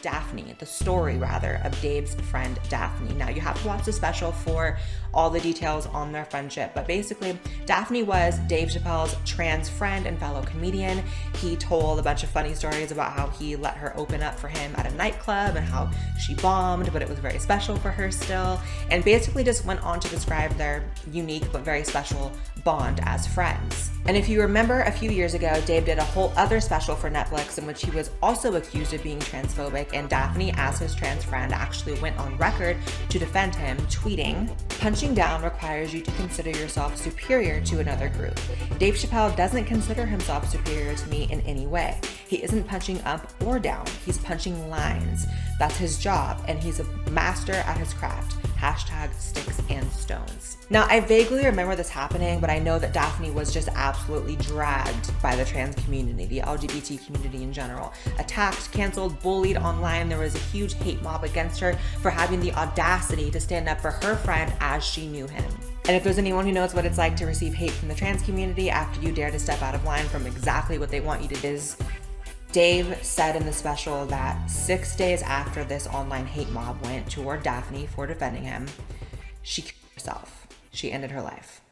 Daphne, the story rather, of Dave's friend Daphne. Now, you have to watch the special for all the details on their friendship, but basically, Daphne was Dave Chappelle's trans friend and fellow comedian. He told a bunch of funny stories about how he let her open up for him at a nightclub and how she bombed, but it was very special for her still, and basically just went on to describe their unique but very special bond as friends. And if you remember, a few years ago, Dave did a whole other special for Netflix in which he was also accused of being transphobic, and Daphne, as his trans friend, actually went on record to defend him, tweeting, "Punching down requires you to consider yourself superior to another group. Dave Chappelle doesn't consider himself superior to me in any way. He isn't punching up or down, he's punching lines. That's his job, and he's a master at his craft. Hashtag sticks and stones." Now, I vaguely remember this happening, but I know that Daphne was just absolutely dragged by the trans community, the LGBT community in general. Attacked, canceled, bullied online. There was a huge hate mob against her for having the audacity to stand up for her friend as she knew him. And if there's anyone who knows what it's like to receive hate from the trans community after you dare to step out of line from exactly what they want you to do, Dave said in the special that 6 days after this online hate mob went toward Daphne for defending him, she killed herself. She ended her life.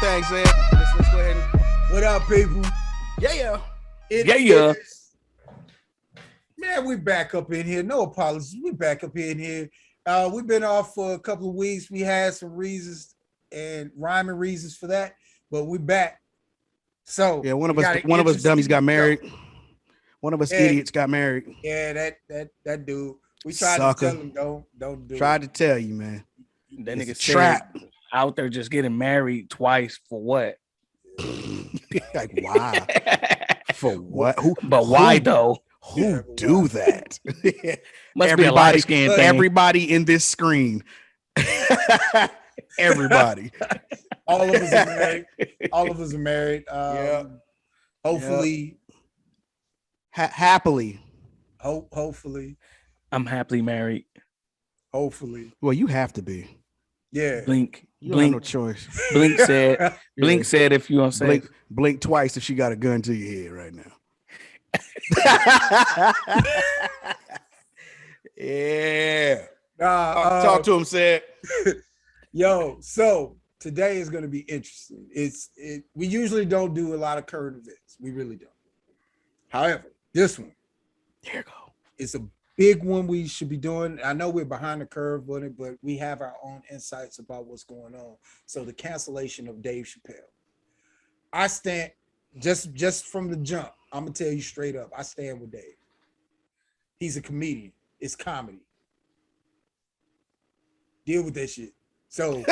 Thing, Zed. Let's go ahead and... What up, people? Yeah. Yeah. Man, we back up in here. No apologies. We back up in here. We've been off for a couple of weeks. We had some reasons and rhyming reasons for that, but we're back. So yeah, one of us dummies got married. One of us idiots got married. Yeah, that dude. We tried to tell him don't do it. Tried to tell you, man. That nigga trapped out there just getting married twice for what? Like why? For what? Why though? Who do that? Must be a light skin thing. Everybody in this screen. Everybody. All of us are married. All of us are married. Hopefully. Happily. Hopefully. I'm happily married. Hopefully. Well, you have to be. Yeah. Blink. You have no choice. Blink said. Blink said if you don't say blink twice if she got a gun to your head right now. Yeah. Talk to him, said. Yo, so today is going to be interesting. We usually don't do a lot of current events. We really don't. However, this one, there you go. It's a big one we should be doing. I know we're behind the curve on it, but we have our own insights about what's going on. So the cancellation of Dave Chappelle. I stand just from the jump. I'm gonna tell you straight up. I stand with Dave. He's a comedian. It's comedy. Deal with that shit. So,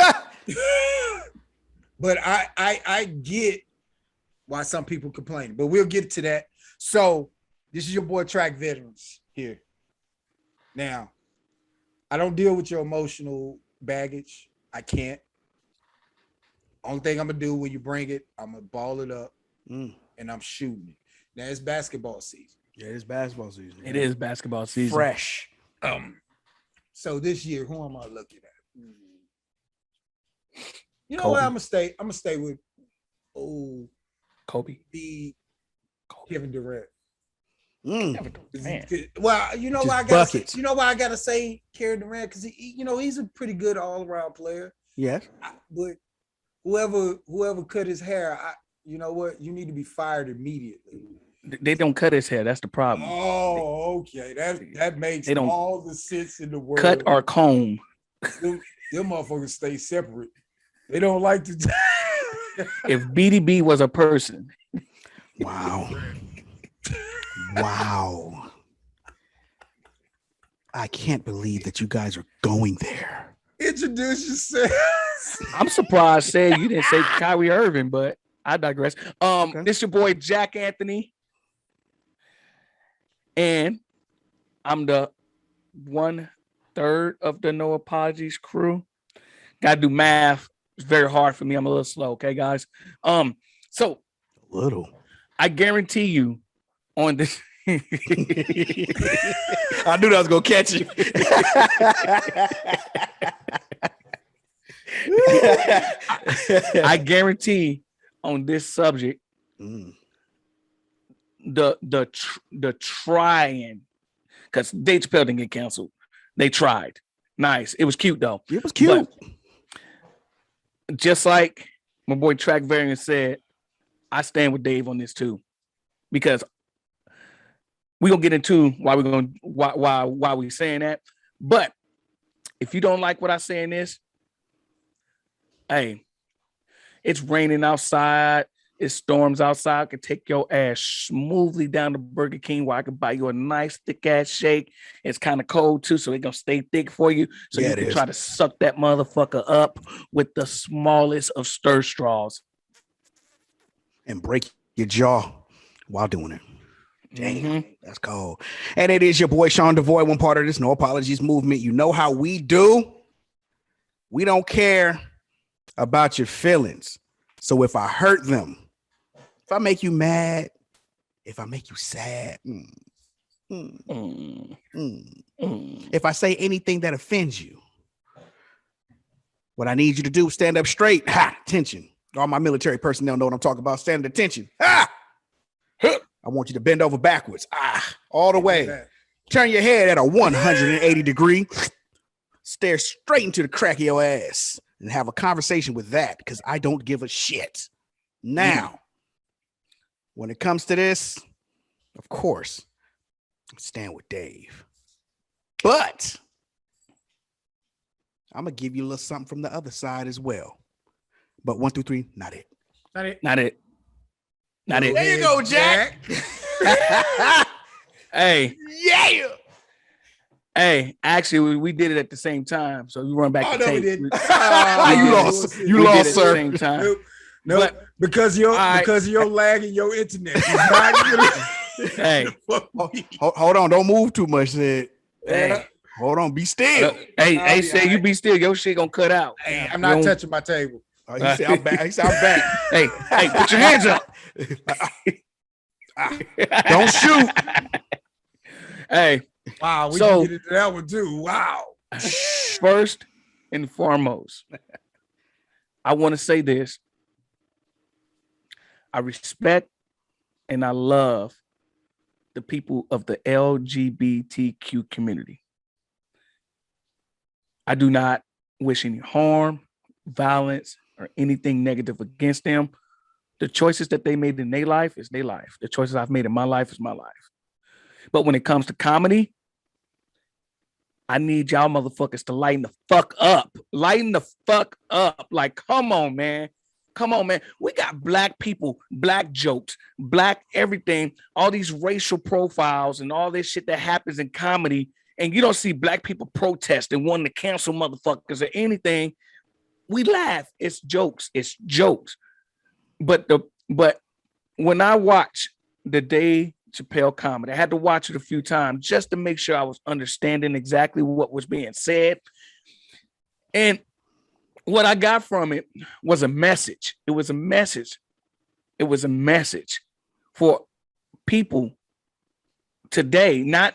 but I get why some people complain, but we'll get to that. So this is your boy Track Veterans here. Now, I don't deal with your emotional baggage. I can't. Only thing I'm gonna do when you bring it, I'm gonna ball it up and I'm shooting it. Now it's basketball season. Yeah, it's basketball season. It is basketball season. Fresh. So this year, who am I looking at? You know what? I'm gonna stay with Kobe. Kevin Durant. Man. Well, you know why I gotta say Kevin Durant, because he's a pretty good all-around player. Yes. But whoever cut his hair, you know what? You need to be fired immediately. They don't cut his hair. That's the problem. Oh, okay. That makes all the sense in the world. Cut or comb. Them motherfuckers stay separate. They don't like to. If BDB was a person. Wow. Wow. I can't believe that you guys are going there. Introduce yourself. I'm surprised, say you didn't say Kyrie Irving, but I digress. Okay. This your boy Jack Anthony, and I'm the 1/3 of the No Apologies crew. Gotta do math. It's very hard for me. I'm a little slow. Okay, guys. So Little. I guarantee you on this. I knew that was gonna catch you. I guarantee on this subject, the trying, because Dave Chappelle didn't get canceled. They tried. Nice. It was cute though. It was cute. But just like my boy Track Variant said, I stand with Dave on this too, because we're gonna get into why we saying that. But if you don't like what I say in this, hey, it's raining outside, it storms outside. I can take your ass smoothly down to Burger King where I can buy you a nice thick ass shake. It's kind of cold too, so it's gonna stay thick for you. So you can try to suck that motherfucker up with the smallest of stir straws. And break your jaw while doing it. Damn, that's cold. And it is your boy Sean Devoy, one part of this No Apologies movement. You know how we do. We don't care about your feelings. So if I hurt them, if I make you mad, if I make you sad, if I say anything that offends you, what I need you to do is stand up straight. Ha! Attention. All my military personnel know what I'm talking about. Stand at attention. Ha! I want you to bend over backwards. All the way. Turn your head at a 180 degree. Stare straight into the crack of your ass and have a conversation with that, because I don't give a shit. Now, when it comes to this, of course, I stand with Dave. But I'm going to give you a little something from the other side as well. But 1 through 3, not it. Not it. There you go, Jack. Hey. Yeah. Hey, actually, we did it at the same time. So you run back to tape. You lost, sir. Same time. Nope. But because of your lag in your internet. Hey. Hold on. Don't move too much. Hey. Hold on. Be still. Hey, say you be still. Your shit gonna cut out. Hey, I'm not touching my table. Oh, he said I'm back. He said I'm back. Hey, put your hands up. Don't shoot. Hey. Wow, we can get into that one too. Wow. First and foremost, I want to say this. I respect and I love the people of the LGBTQ community. I do not wish any harm, violence, or anything negative against them. The choices that they made in their life is their life. The choices I've made in my life is my life. But when it comes to comedy, I need y'all motherfuckers to lighten the fuck up. Lighten the fuck up. Like, come on, man. Come on, man. We got black people, black jokes, black everything, all these racial profiles and all this shit that happens in comedy. And you don't see black people protest and wanting to cancel motherfuckers or anything. We laugh. It's jokes. It's jokes. But when I watch the Dave Chappelle comedy, I had to watch it a few times just to make sure I was understanding exactly what was being said. And what I got from it was a message. It was a message. It was a message for people today, not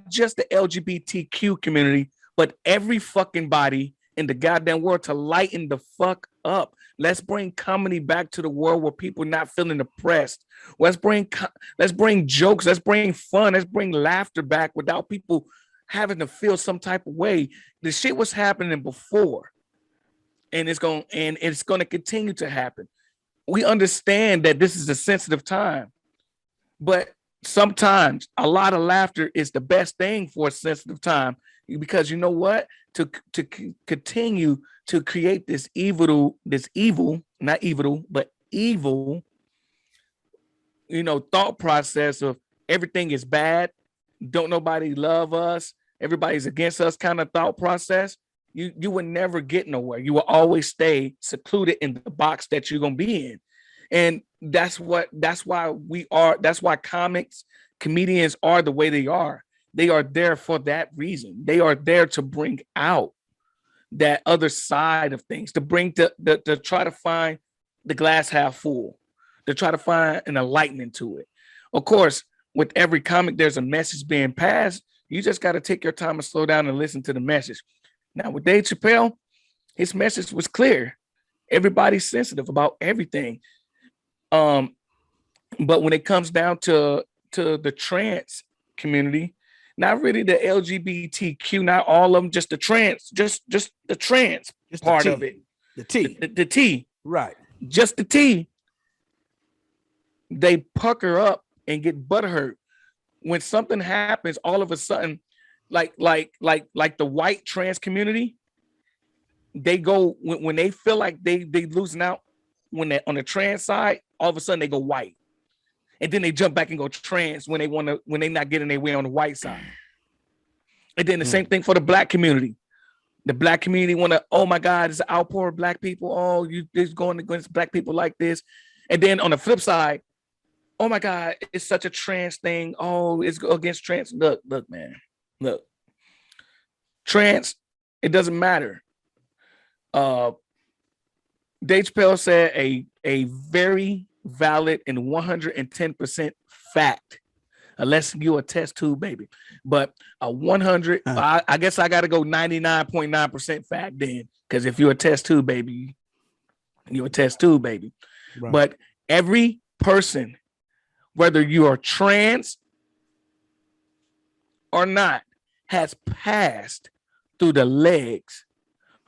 just the LGBTQ community, but every fucking body in the goddamn world to lighten the fuck up. Let's bring comedy back to the world where people are not feeling oppressed. Let's bring jokes. Let's bring fun. Let's bring laughter back without people having to feel some type of way. The shit was happening before, and it's going to continue to happen. We understand that this is a sensitive time, but sometimes a lot of laughter is the best thing for a sensitive time, because you know what? To continue to create this evil, thought process of everything is bad, don't nobody love us, everybody's against us kind of thought process, you would never get nowhere. You will always stay secluded in the box that you're gonna be in. And that's why comedians are the way they are. They are there for that reason. They are there to bring out that other side of things, to bring to try to find the glass half full, to try to find an enlightenment to it. Of course, with every comic, there's a message being passed. You just got to take your time and slow down and listen to the message. Now, with Dave Chappelle, his message was clear. Everybody's sensitive about everything. But when it comes down to the trans community, not really the LGBTQ, not all of them, just the trans, just the trans Just the part T. of it. The T. The T, Right. just the T. They pucker up and get butthurt when something happens. All of a sudden, like the white trans community, they go when they feel like they losing out when they on the trans side. All of a sudden, they go white. And then they jump back and go trans when they not getting their way on the white side. And then the same thing for the black community. The black community want to, oh my God, it's an outpour of black people. Oh, you just going against black people like this. And then on the flip side, oh my God, it's such a trans thing. Oh, it's against trans. Look, man. Look. Trans, it doesn't matter. Dave Chappelle said a very valid and 110% fact, unless you a test tube baby, but a 100, I guess I got to go 99.9% fact then, because if you're a test tube baby, you're a test tube baby. Right. But every person, whether you are trans or not, has passed through the legs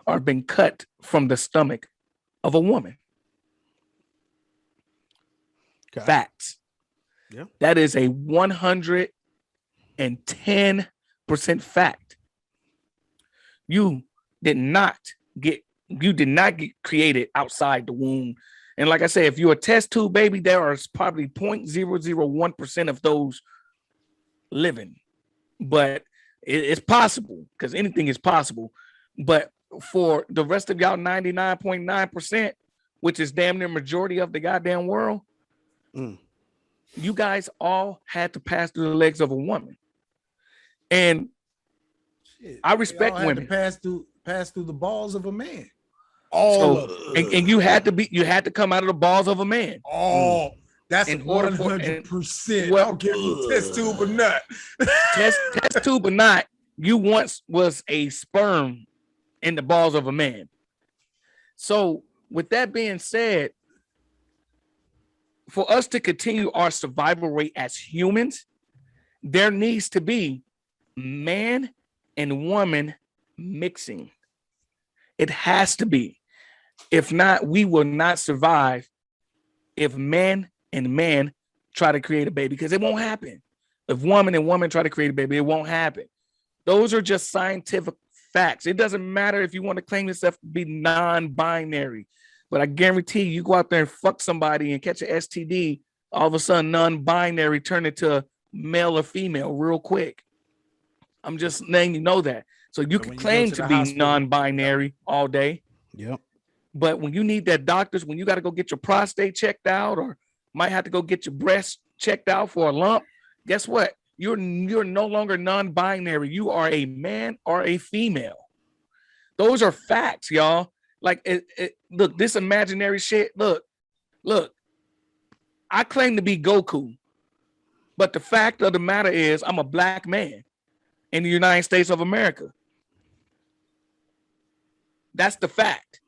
or been cut from the stomach of a woman. Okay. Facts. Yeah. That is a 110% fact. You did not get created outside the womb. And like I said, if you're a test tube baby, there are probably 0.001% of those living. But it's possible, because anything is possible. But for the rest of y'all 99.9%, which is damn near majority of the goddamn world, you guys all had to pass through the legs of a woman. And I respect women. Had to pass through the balls of a man. And you had to come out of the balls of a man. Oh, that's 100%. I don't care if you test tube or not. test tube or not, you once was a sperm in the balls of a man. So with that being said, for us to continue our survival rate as humans, there needs to be man and woman mixing. It has to be. If not, we will not survive if man and man try to create a baby, because it won't happen. If woman and woman try to create a baby, it won't happen. Those are just scientific facts. It doesn't matter if you want to claim yourself to be non-binary. But I guarantee you go out there and fuck somebody and catch an STD, all of a sudden non-binary turn into male or female real quick. I'm just letting you know that. So you can claim to be non-binary all day. Yep. But when you need that doctors, when you got to go get your prostate checked out, or might have to go get your breast checked out for a lump, guess what? You're no longer non-binary. You are a man or a female. Those are facts, y'all. Like, look, this imaginary shit. Look, I claim to be Goku, but the fact of the matter is I'm a black man in the United States of America. That's the fact.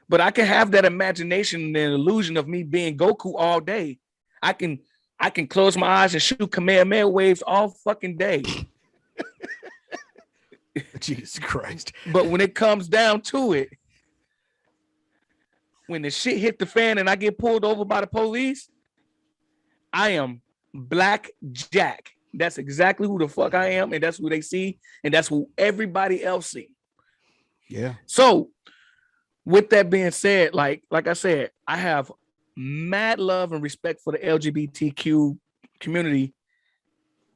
But I can have that imagination and illusion of me being Goku all day. I can close my eyes and shoot Kamehameha waves all fucking day. Jesus Christ. But when it comes down to it, when the shit hit the fan and I get pulled over by the police, I am Black Jack. That's exactly who the fuck I am, and that's who they see, and that's who everybody else see. Yeah. So with that being said, like I said, I have mad love and respect for the LGBTQ community.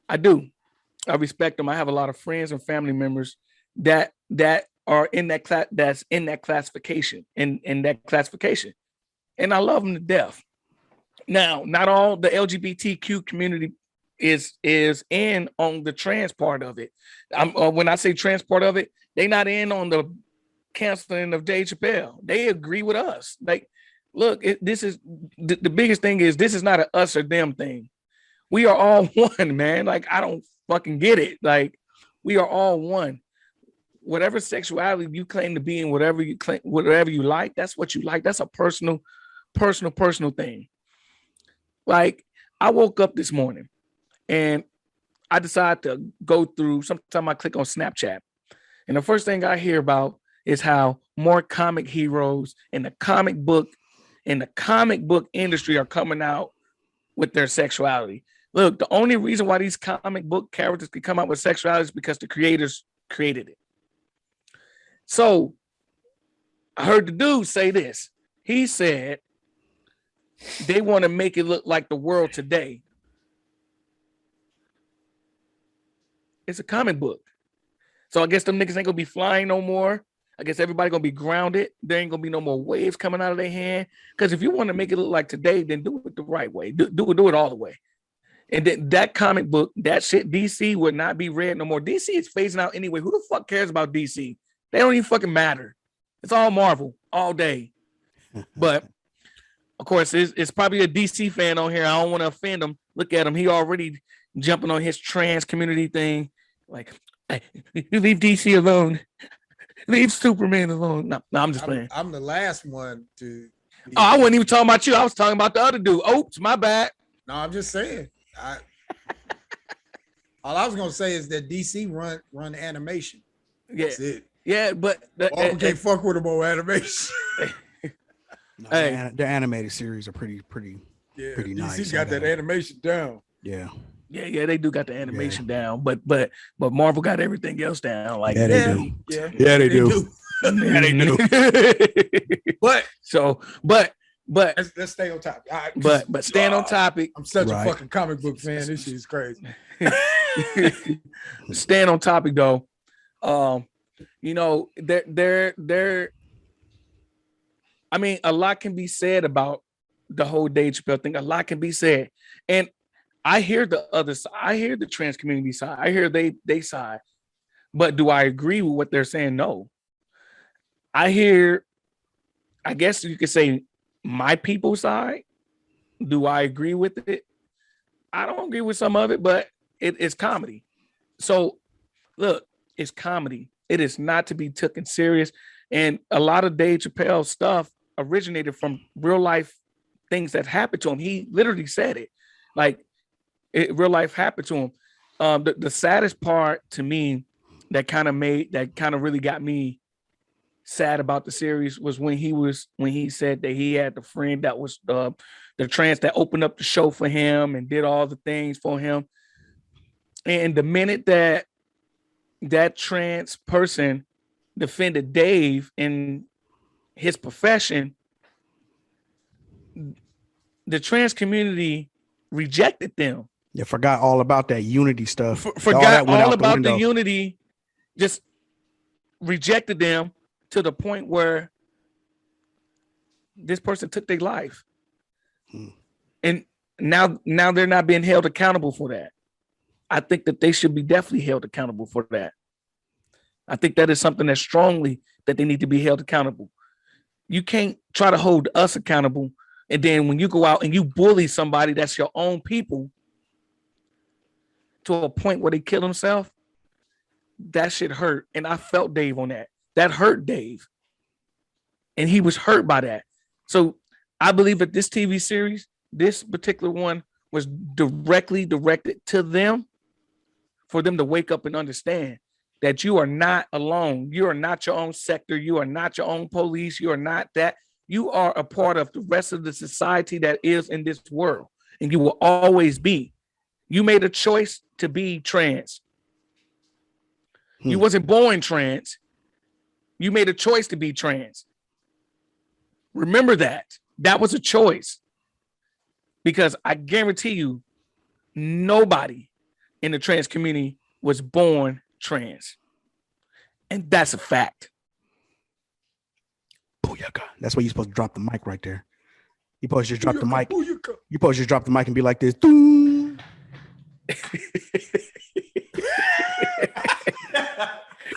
I do. I respect them. I have a lot of friends and family members that are in that class, that's in that classification, in that classification, and I love them to death. Now, not all the LGBTQ community is in on the trans part of it. When I say trans part of it, they not in on the canceling of Dave Chappelle. They agree with us. Like, look, this is the biggest thing is this is not an us or them thing. We are all one, man. Like, I don't fucking get it. Like, we are all one. Whatever sexuality you claim to be in, whatever you like, that's what you like. That's a personal thing. Like, I woke up this morning and I decided to go through, sometime I click on Snapchat. And the first thing I hear about is how more comic heroes in the comic book industry are coming out with their sexuality. Look, the only reason why these comic book characters can come out with sexuality is because the creators created it. So I heard the dude say this. He said they want to make it look like the world today. It's a comic book. So I guess them niggas ain't gonna be flying no more. I guess everybody gonna be grounded. There ain't gonna be no more waves coming out of their hand. Because if you want to make it look like today, then do it the right way. Do it all the way. And then that comic book, that shit, DC would not be read no more. DC is phasing out anyway. Who the fuck cares about DC? They don't even fucking matter. It's all Marvel all day. But of course, it's probably a DC fan on here. I don't want to offend him. Look at him. He already jumping on his trans community thing. Like, hey, you leave DC alone. Leave Superman alone. No, I'm just playing. I'm the last one to. Oh, I wasn't even talking about you. I was talking about the other dude. Oops, my bad. No, I'm just saying. All I was gonna say is that DC run animation. Yeah. That's it. Yeah, but Marvel can't fuck with them on animation. No, Hey. their animated series are pretty Yeah, pretty DC nice. got that animation down. Yeah. Yeah, they do got the animation down, but Marvel got everything else down. Like, Yeah, they do. Yeah, Yeah, they do. Yeah, they do. But but let's stay on topic. All right. but staying on topic, I'm such Right. a fucking comic book fan. This shit is crazy. staying on topic though. You know, there. I mean, a lot can be said about the whole Dave Chappelle thing. A lot can be said, and I hear the other side. I hear the trans community side. I hear they side. But do I agree with what they're saying? No. I guess you could say my people's side. Do I agree with it? I don't agree with some of it, but it's comedy. So look, it's comedy. It is not to be taken serious. And a lot of Dave Chappelle stuff originated from real life things that happened to him. He literally said it. Like, real life happened to him. The saddest part to me that kind of really got me sad about the series was when he said that he had the friend that was the trans that opened up the show for him and did all the things for him. And the minute that trans person defended Dave in his profession, the trans community rejected them. Yeah, forgot all about that unity stuff. Forgot all about the unity, just rejected them to the point where this person took their life. And now they're not being held accountable for that. I think that they should be definitely held accountable for that. I think that is something that strongly that they need to be held accountable. You can't try to hold us accountable, and then when you go out and you bully somebody that's your own people to a point where they kill themselves, that shit hurt. And I felt Dave on that. That hurt Dave. And he was hurt by that. So I believe that this TV series, this particular one, was directly directed to them for them to wake up and understand that you are not alone. You are not your own sector. You are not your own police. You are not that. You are a part of the rest of the society that is in this world, and you will always be. You made a choice to be trans. You wasn't born trans. You made a choice to be trans. Remember that. That was a choice. Because I guarantee you, nobody in the trans community was born trans. And that's a fact. Booyaka. That's why you're supposed to drop the mic right there. You supposed to just drop the mic. You supposed to just drop the mic and be like this. Doo.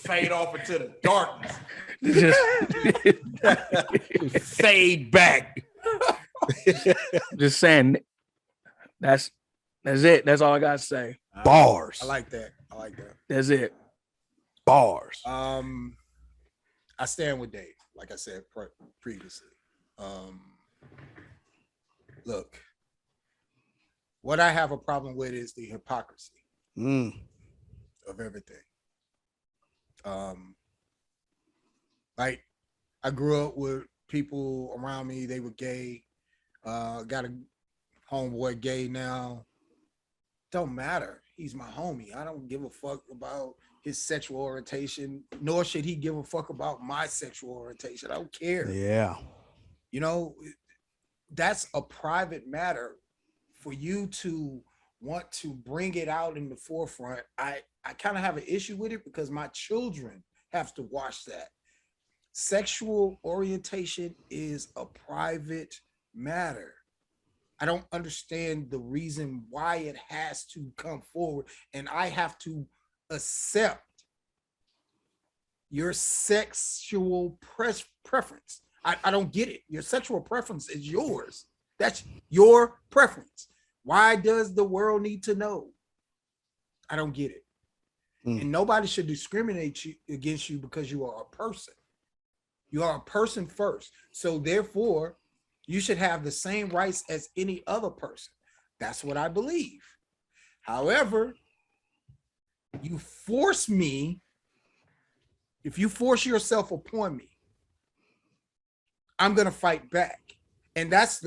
Fade off into the darkness. Just, Fade back. just saying. That's it. That's all I gotta say. Bars. I like that. I like that. That's it. Bars. I stand with Dave, like I said previously. Look, what I have a problem with is the hypocrisy of everything. Like I grew up with people around me, they were gay. Got a homeboy gay now. Don't matter. He's my homie. I don't give a fuck about his sexual orientation, nor should he give a fuck about my sexual orientation. I don't care. Yeah. You know, that's a private matter. For you to want to bring it out in the forefront, I kind of have an issue with it because my children have to watch that. Sexual orientation is a private matter. I don't understand the reason why it has to come forward, and I have to accept your sexual preference. I don't get it. Your sexual preference is yours. That's your preference. Why does the world need to know? I don't get it. And nobody should discriminate against you because you are a person. You are a person first. So therefore, you should have the same rights as any other person. That's what I believe. However, you force me, if you force yourself upon me, I'm going to fight back. And that's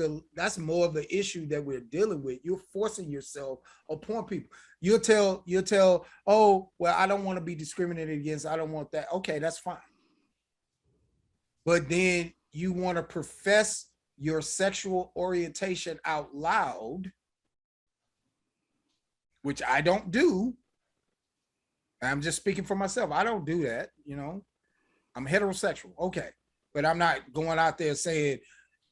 more of the issue that we're dealing with. You're forcing yourself upon people. You'll tell, oh, well, I don't want to be discriminated against. I don't want that. Okay, that's fine. But then you want to profess your sexual orientation out loud, which I don't do. I'm just speaking for myself. I don't do that. You know, I'm heterosexual. Okay. But I'm not going out there saying,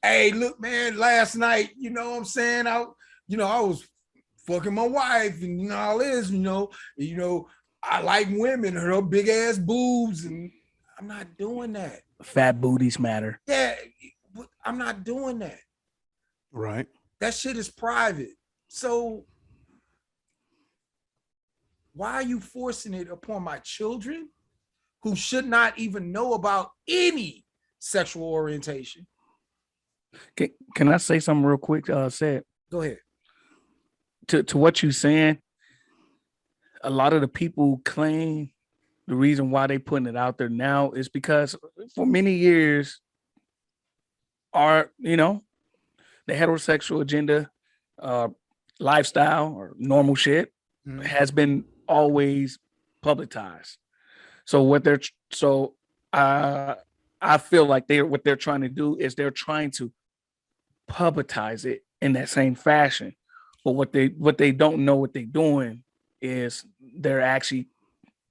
hey, look, man, last night, you know what I'm saying? I was fucking my wife and all this, you know, I like women, her big ass boobs, and I'm not doing that. Fat booties matter. Yeah, I'm not doing that. Right. That shit is private. So why are you forcing it upon my children who should not even know about any sexual orientation? Can I say something real quick? Said Go ahead. To what you're saying. A lot of the people claim the reason why they putting it out there now is because for many years, the heterosexual agenda, lifestyle or normal shit has been always publicized. So I feel like what they're trying to do is they're trying to publicize it in that same fashion. But what they don't know what they're doing is they're actually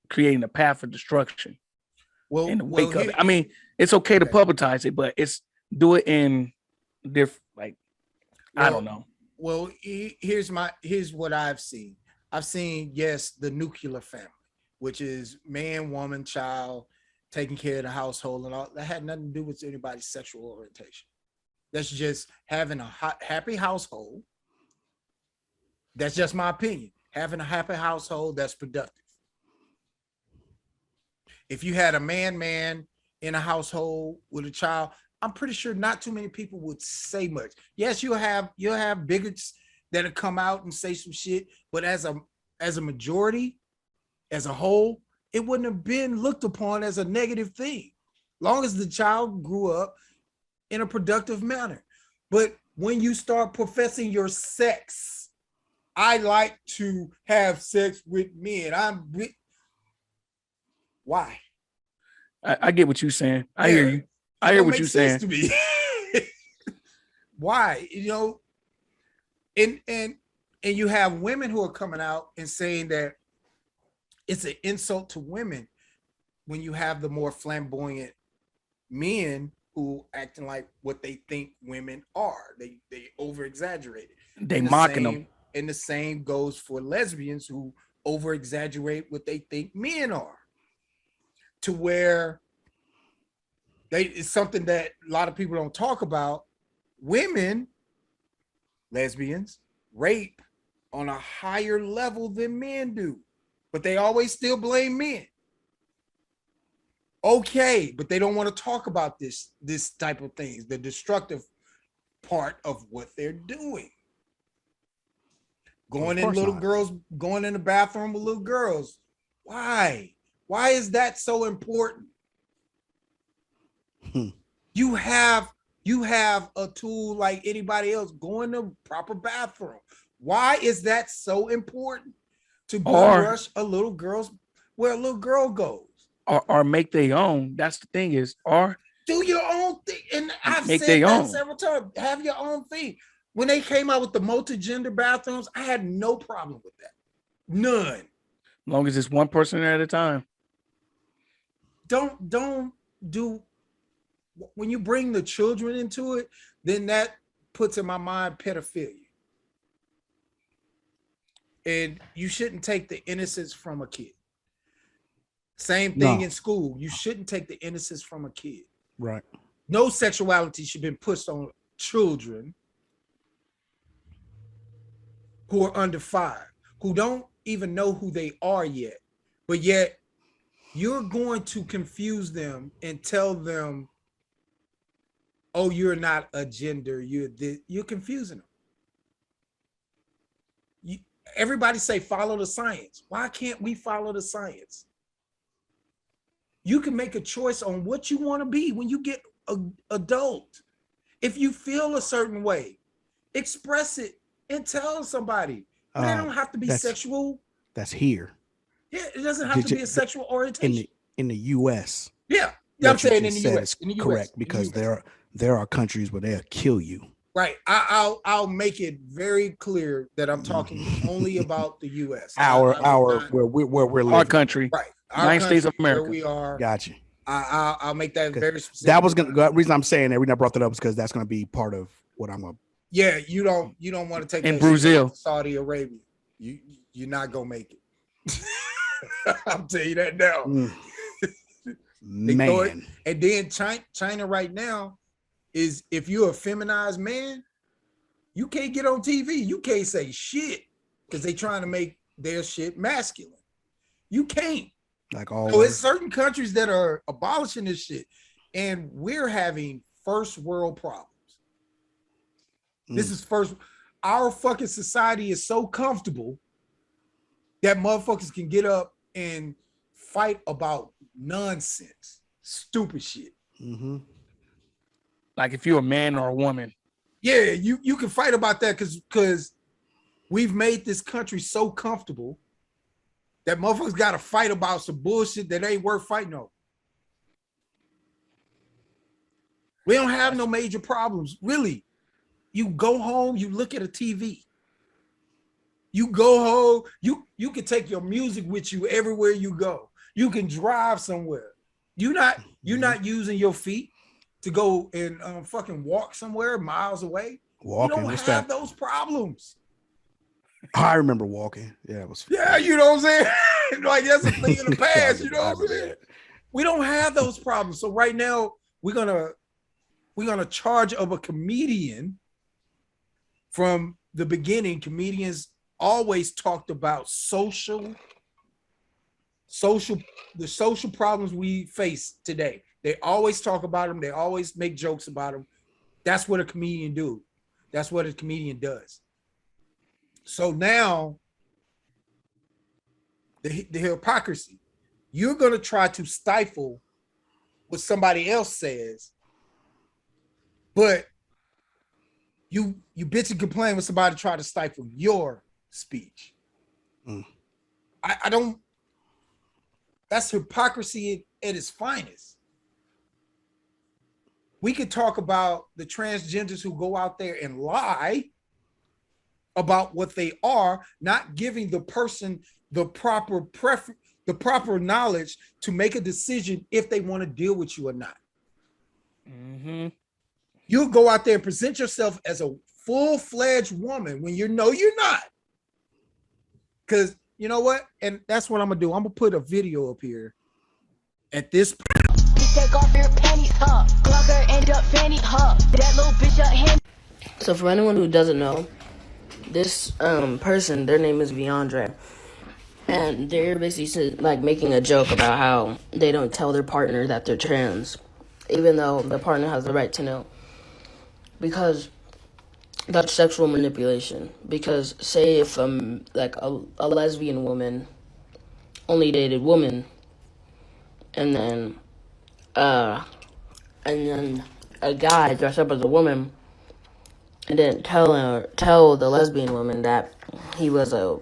creating a path for destruction. Well, in the wake of it. I mean, it's okay to publicize it, but do it in different, I don't know. Well, here's what I've seen. I've seen, yes, the nuclear family, which is man, woman, child, taking care of the household and all. That had nothing to do with anybody's sexual orientation. That's just having a happy household. That's just my opinion. Having a happy household that's productive. If you had a man in a household with a child, I'm pretty sure not too many people would say much. Yes, you'll have bigots that'll come out and say some shit, but as a majority, as a whole, it wouldn't have been looked upon as a negative thing, long as the child grew up in a productive manner. But when you start professing your sex, I like to have sex with men. Why? I get what you're saying. I hear you. I hear what you're saying. To me. Why? You know, and you have women who are coming out and saying that it's an insult to women when you have the more flamboyant men who acting like what they think women are. They over exaggerate it. They mocking them. And the same goes for lesbians who over exaggerate what they think men are. To where It's something that a lot of people don't talk about. Women, lesbians, rape on a higher level than men do, but they always still blame men. Okay, but they don't want to talk about this type of things, the destructive part of what they're doing. Going in little girls, going in the bathroom with little girls. Why? Why is that so important? You have a tool like anybody else. Go in the proper bathroom. Why is that so important? To bum rush a little girl's where a little girl goes. Or make their own. That's the thing is, or do your own thing. And I've make said that own. Several times. Have your own thing. When they came out with the multi-gender bathrooms, I had no problem with that. None. As long as it's one person at a time. Don't do, when you bring the children into it, then that puts in my mind pedophilia. And you shouldn't take the innocence from a kid. Same thing in school. You shouldn't take the innocence from a kid. Right. No sexuality should be pushed on children who are under 5, who don't even know who they are yet. But yet you're going to confuse them and tell them, oh, you're not a gender. You're confusing them. Everybody say follow the science. Why can't we follow the science? You can make a choice on what you want to be when you get adult. If you feel a certain way, express it and tell somebody. But they don't have to be sexual. That's here. Yeah, it doesn't have to be a sexual orientation. In the U.S. Yeah, I'm saying in the U.S. Correct, because there are countries where they'll kill you. Right. I'll make it very clear that I'm talking only about the U.S. Where we're living. Our country. Right. United States of America. Where we are. Gotcha. I'll make that very specific. That was the reason I'm saying that. Reason I brought that up is because that's going to be part of what I'm going to. Yeah, you don't want to take in Brazil, Saudi Arabia. You're not gonna make it. I'll tell you that now. Man. And then China right now is, if you're a feminized man, you can't get on TV. You can't say shit because they trying to make their shit masculine. You can't. Like always. So it's certain countries that are abolishing this shit, and we're having first world problems. This is first. Our fucking society is so comfortable that motherfuckers can get up and fight about nonsense, stupid shit. Mm-hmm. Like if you're a man or a woman. Yeah, you can fight about that because we've made this country so comfortable that motherfuckers got to fight about some bullshit that ain't worth fighting over. We don't have no major problems, really. You go home, you look at a TV. You go home, you can take your music with you everywhere you go. You can drive somewhere. You're not using your feet to go and fucking walk somewhere miles away. Walking, you don't have those problems. I remember walking. Yeah, it was. Yeah, you know what I'm saying? Like that's a thing in the past. You know what I'm saying? We don't have those problems. So right now we're gonna charge of a comedian. From the beginning, comedians always talked about the social problems we face today. They always talk about them. They always make jokes about them. That's what a comedian do. That's what a comedian does. So now, the hypocrisy. You're going to try to stifle what somebody else says, but you bitch and complain when somebody try to stifle your speech. I don't. That's hypocrisy at its finest. We could talk about the transgenders who go out there and lie about what they are, not giving the person the proper knowledge to make a decision if they want to deal with you or not. Mm-hmm. You'll go out there and present yourself as a full-fledged woman when you know you're not. Because you know what? And that's what I'm going to do. I'm going to put a video up here at this point. You take off your panties, huh? fanny, huh? That little bitch out here. So for anyone who doesn't know, this person, their name is Viandre, and they're basically like making a joke about how they don't tell their partner that they're trans, even though the partner has the right to know, because that's sexual manipulation. Because say if like a lesbian woman only dated women, and then a guy dressed up as a woman and didn't tell the lesbian woman that he was a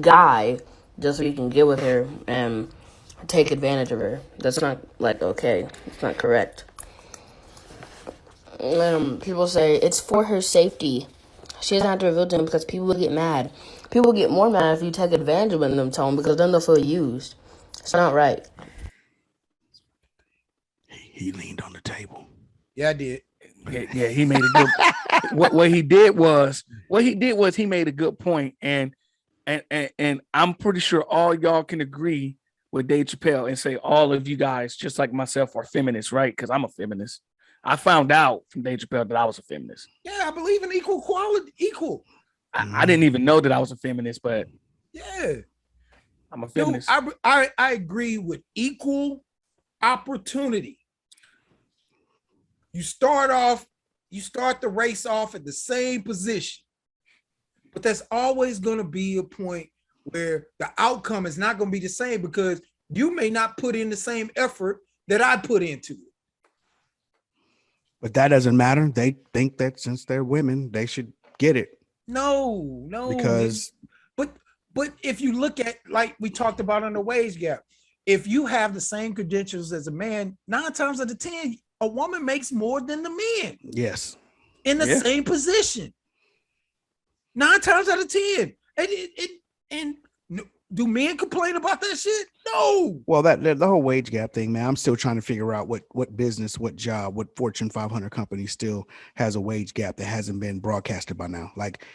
guy just so he can get with her and take advantage of her. That's not like okay. It's not correct. People say it's for her safety. She doesn't have to reveal to him because people will get mad. People get more mad if you take advantage of them, Tone, because then they'll feel used. It's not right. He leaned on the table. Yeah, I did. Yeah, he made a good. what he did was he made a good point, and I'm pretty sure all y'all can agree with Dave Chappelle and say all of you guys, just like myself, are feminists, right? Because I'm a feminist. I found out from Dave Chappelle that I was a feminist. Yeah, I believe in equal quality. Equal. I didn't even know that I was a feminist, but yeah, I'm a feminist. Dude, I agree with equal opportunity. You start the race off at the same position, but there's always going to be a point where the outcome is not going to be the same because you may not put in the same effort that I put into it. But that doesn't matter. They think that since they're women, they should get it. No, Because but if you look at, like we talked about on the wage gap, if you have the same credentials as a man, 9 times out of 10, a woman makes more than the men. Yes. In the same position. 9 times out of 10. And do men complain about that shit? No. Well, that the whole wage gap thing, man, I'm still trying to figure out what business, what job, what Fortune 500 company still has a wage gap that hasn't been broadcasted by now. Like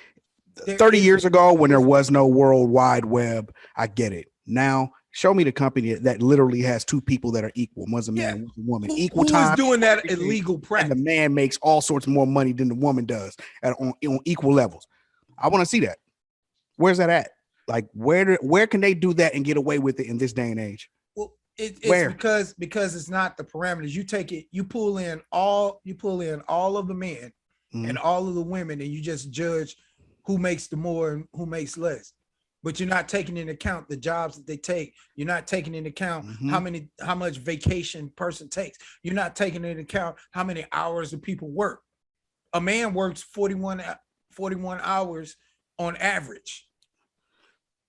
30 years ago, when there was no World Wide Web, I get it. Now, show me the company that literally has 2 people that are equal. One's a man, one's a woman. Equal time. Who's doing that illegal practice? And the man makes all sorts more money than the woman does on equal levels. I want to see that. Where's that at? Like, where can they do that and get away with it in this day and age? Well, it's because it's not the parameters. You take it, you pull in all of the men and all of the women, and you just judge who makes the more and who makes less. But you're not taking into account the jobs that they take. You're not taking into account how much vacation person takes. You're not taking into account how many hours the people work. A man works 41 hours on average.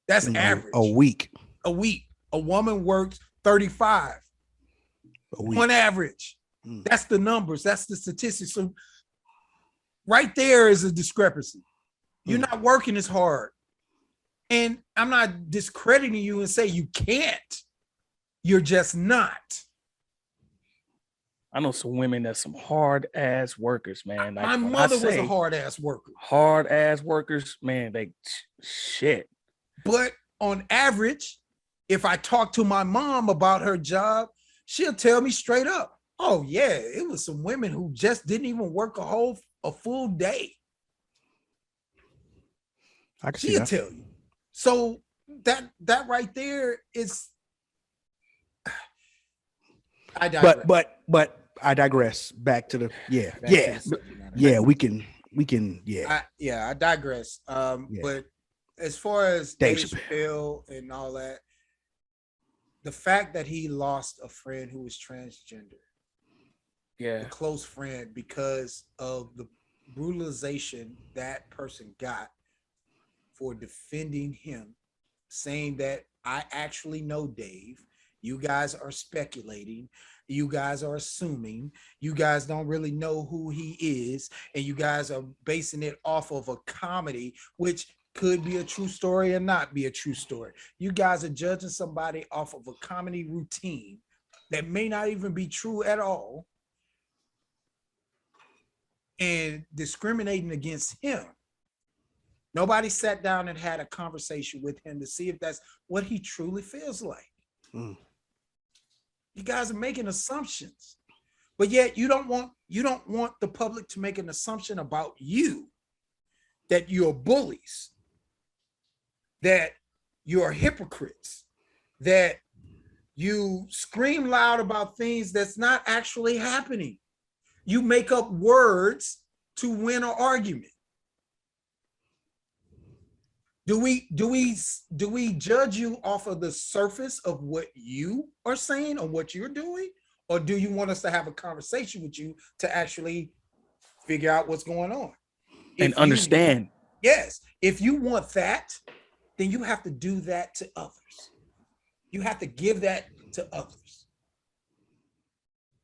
That's average. A week. A woman works 35 a week. On average. That's the numbers. That's the statistics. So right there is a discrepancy. You're not working as hard. And I'm not discrediting you and say you can't. You're just not. I know some women that's some hard ass workers, man. Like my mother was a hard ass worker. Hard ass workers, man, they shit. But on average, if I talk to my mom about her job, she'll tell me straight up, oh yeah, it was some women who just didn't even work a full day. I can see She'll that. tell you. So that right there is. I digress. But I digress. Back to the we can. I digress. But as far as Dave Chappelle and all that, the fact that he lost a friend who was transgender, a close friend, because of the brutalization that person got for defending him, saying that I actually know Dave. You guys are speculating. You guys are assuming. You guys don't really know who he is. And you guys are basing it off of a comedy, which could be a true story or not be a true story. You guys are judging somebody off of a comedy routine that may not even be true at all and discriminating against him. Nobody sat down and had a conversation with him to see if that's what he truly feels like. You guys are making assumptions, but yet you don't want You don't want the public to make an assumption about you that you're bullies, that you're hypocrites, that you scream loud about things that's not actually happening. You make up words to win an argument. Do we judge you off of the surface of what you are saying or what you're doing? Or do you want us to have a conversation with you to actually figure out what's going on? And understand. Yes. If you want that, then you have to do that to others. You have to give that to others.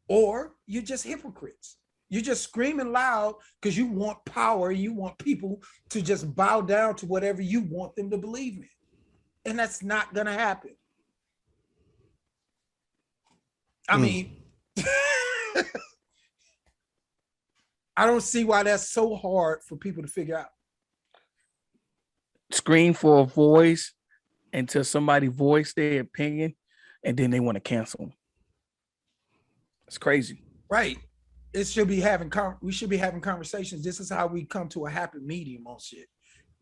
Or you're just hypocrites. You're just screaming loud because you want power. You want people to just bow down to whatever you want them to believe in. And that's not going to happen. I mean, I don't see why that's so hard for people to figure out. Scream for a voice until somebody voice their opinion, and then they want to cancel them. It's crazy. Right. We should be having conversations. This is how we come to a happy medium on shit.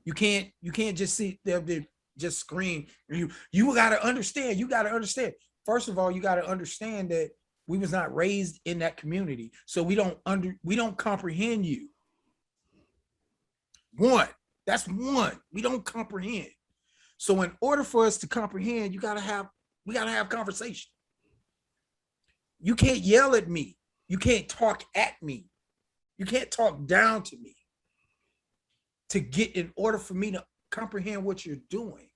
You can't just sit there and just scream. You gotta understand. First of all, you gotta understand that we was not raised in that community, so we don't comprehend you. That's one. We don't comprehend. So in order for us to comprehend, we gotta have conversation. You can't yell at me. You can't talk at me. You can't talk down to me in order for me to comprehend what you're doing.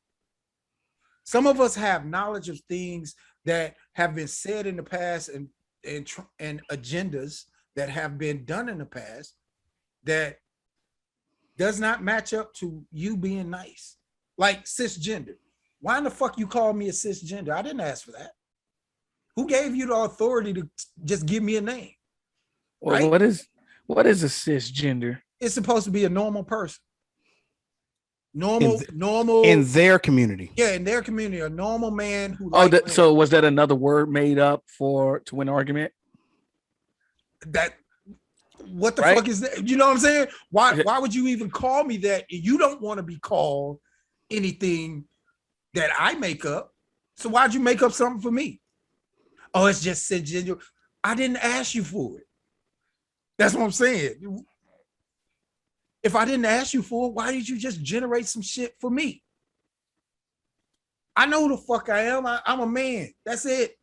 Some of us have knowledge of things that have been said in the past and agendas that have been done in the past that does not match up to you being nice. Like cisgender. Why in the fuck you call me a cisgender? I didn't ask for that. Who gave you the authority to just give me a name? Well, right? what is a cisgender? It's supposed to be a normal person. Normal in their community. Yeah, in their community, a normal man who. So was that another word made up to win an argument? What the fuck is that? You know what I'm saying? Why would you even call me that? You don't want to be called anything that I make up. So why'd you make up something for me? Oh, it's just cisgender. I didn't ask you for it. That's what I'm saying. If I didn't ask you for it, why did you just generate some shit for me? I know who the fuck I am. I'm a man. That's it.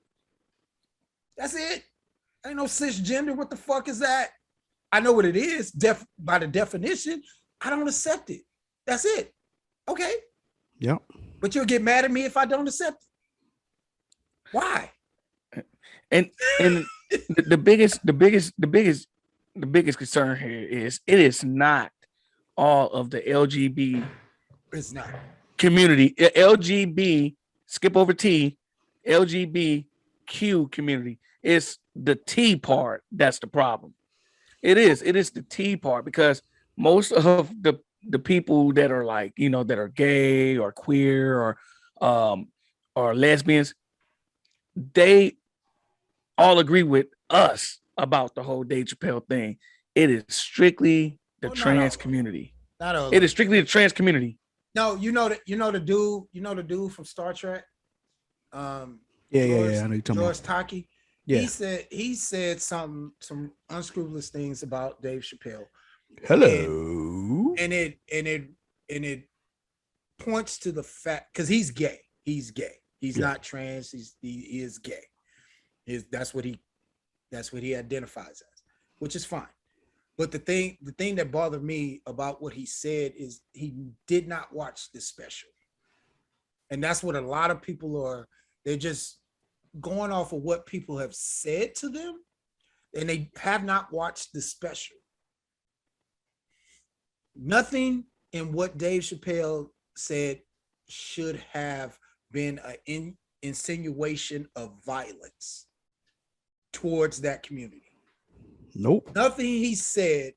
Ain't no cisgender. What the fuck is that? I know what it is. By the definition, I don't accept it. That's it. Okay. Yep. But you'll get mad at me if I don't accept it. Why? And the biggest concern here is it is not all of the LGB. It's not community. LGB, skip over T, LGBTQ community. It's the T part that's the problem. It is the T part, because most of the people that are like, that are gay or queer or lesbians, they all agree with us about the whole Dave Chappelle thing. It is strictly the trans community. It is strictly the trans community. No, you know the dude from Star Trek. I know you're talking George about Takei. Yeah. He said some unscrupulous things about Dave Chappelle. Hello. And it points to the fact, because he's gay. He's not trans. He is gay. That's what he identifies as, which is fine. But the thing that bothered me about what he said is he did not watch this special. And that's what a lot of people are. They're just going off of what people have said to them, and they have not watched the special. Nothing in what Dave Chappelle said should have been an insinuation of violence towards that community. Nope. Nothing he said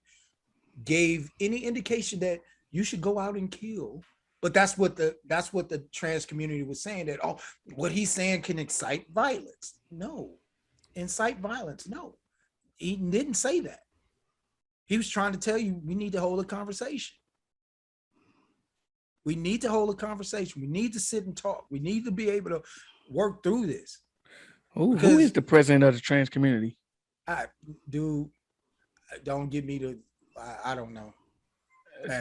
gave any indication that you should go out and kill. But that's what the trans community was saying, that what he's saying can incite violence. No. Incite violence. No. he didn't say that. He was trying to tell you we need to hold a conversation. We need to hold a conversation. We need to sit and talk. We need to be able to work through this. Who is the president of the trans community? Dude, don't get me to, I don't know.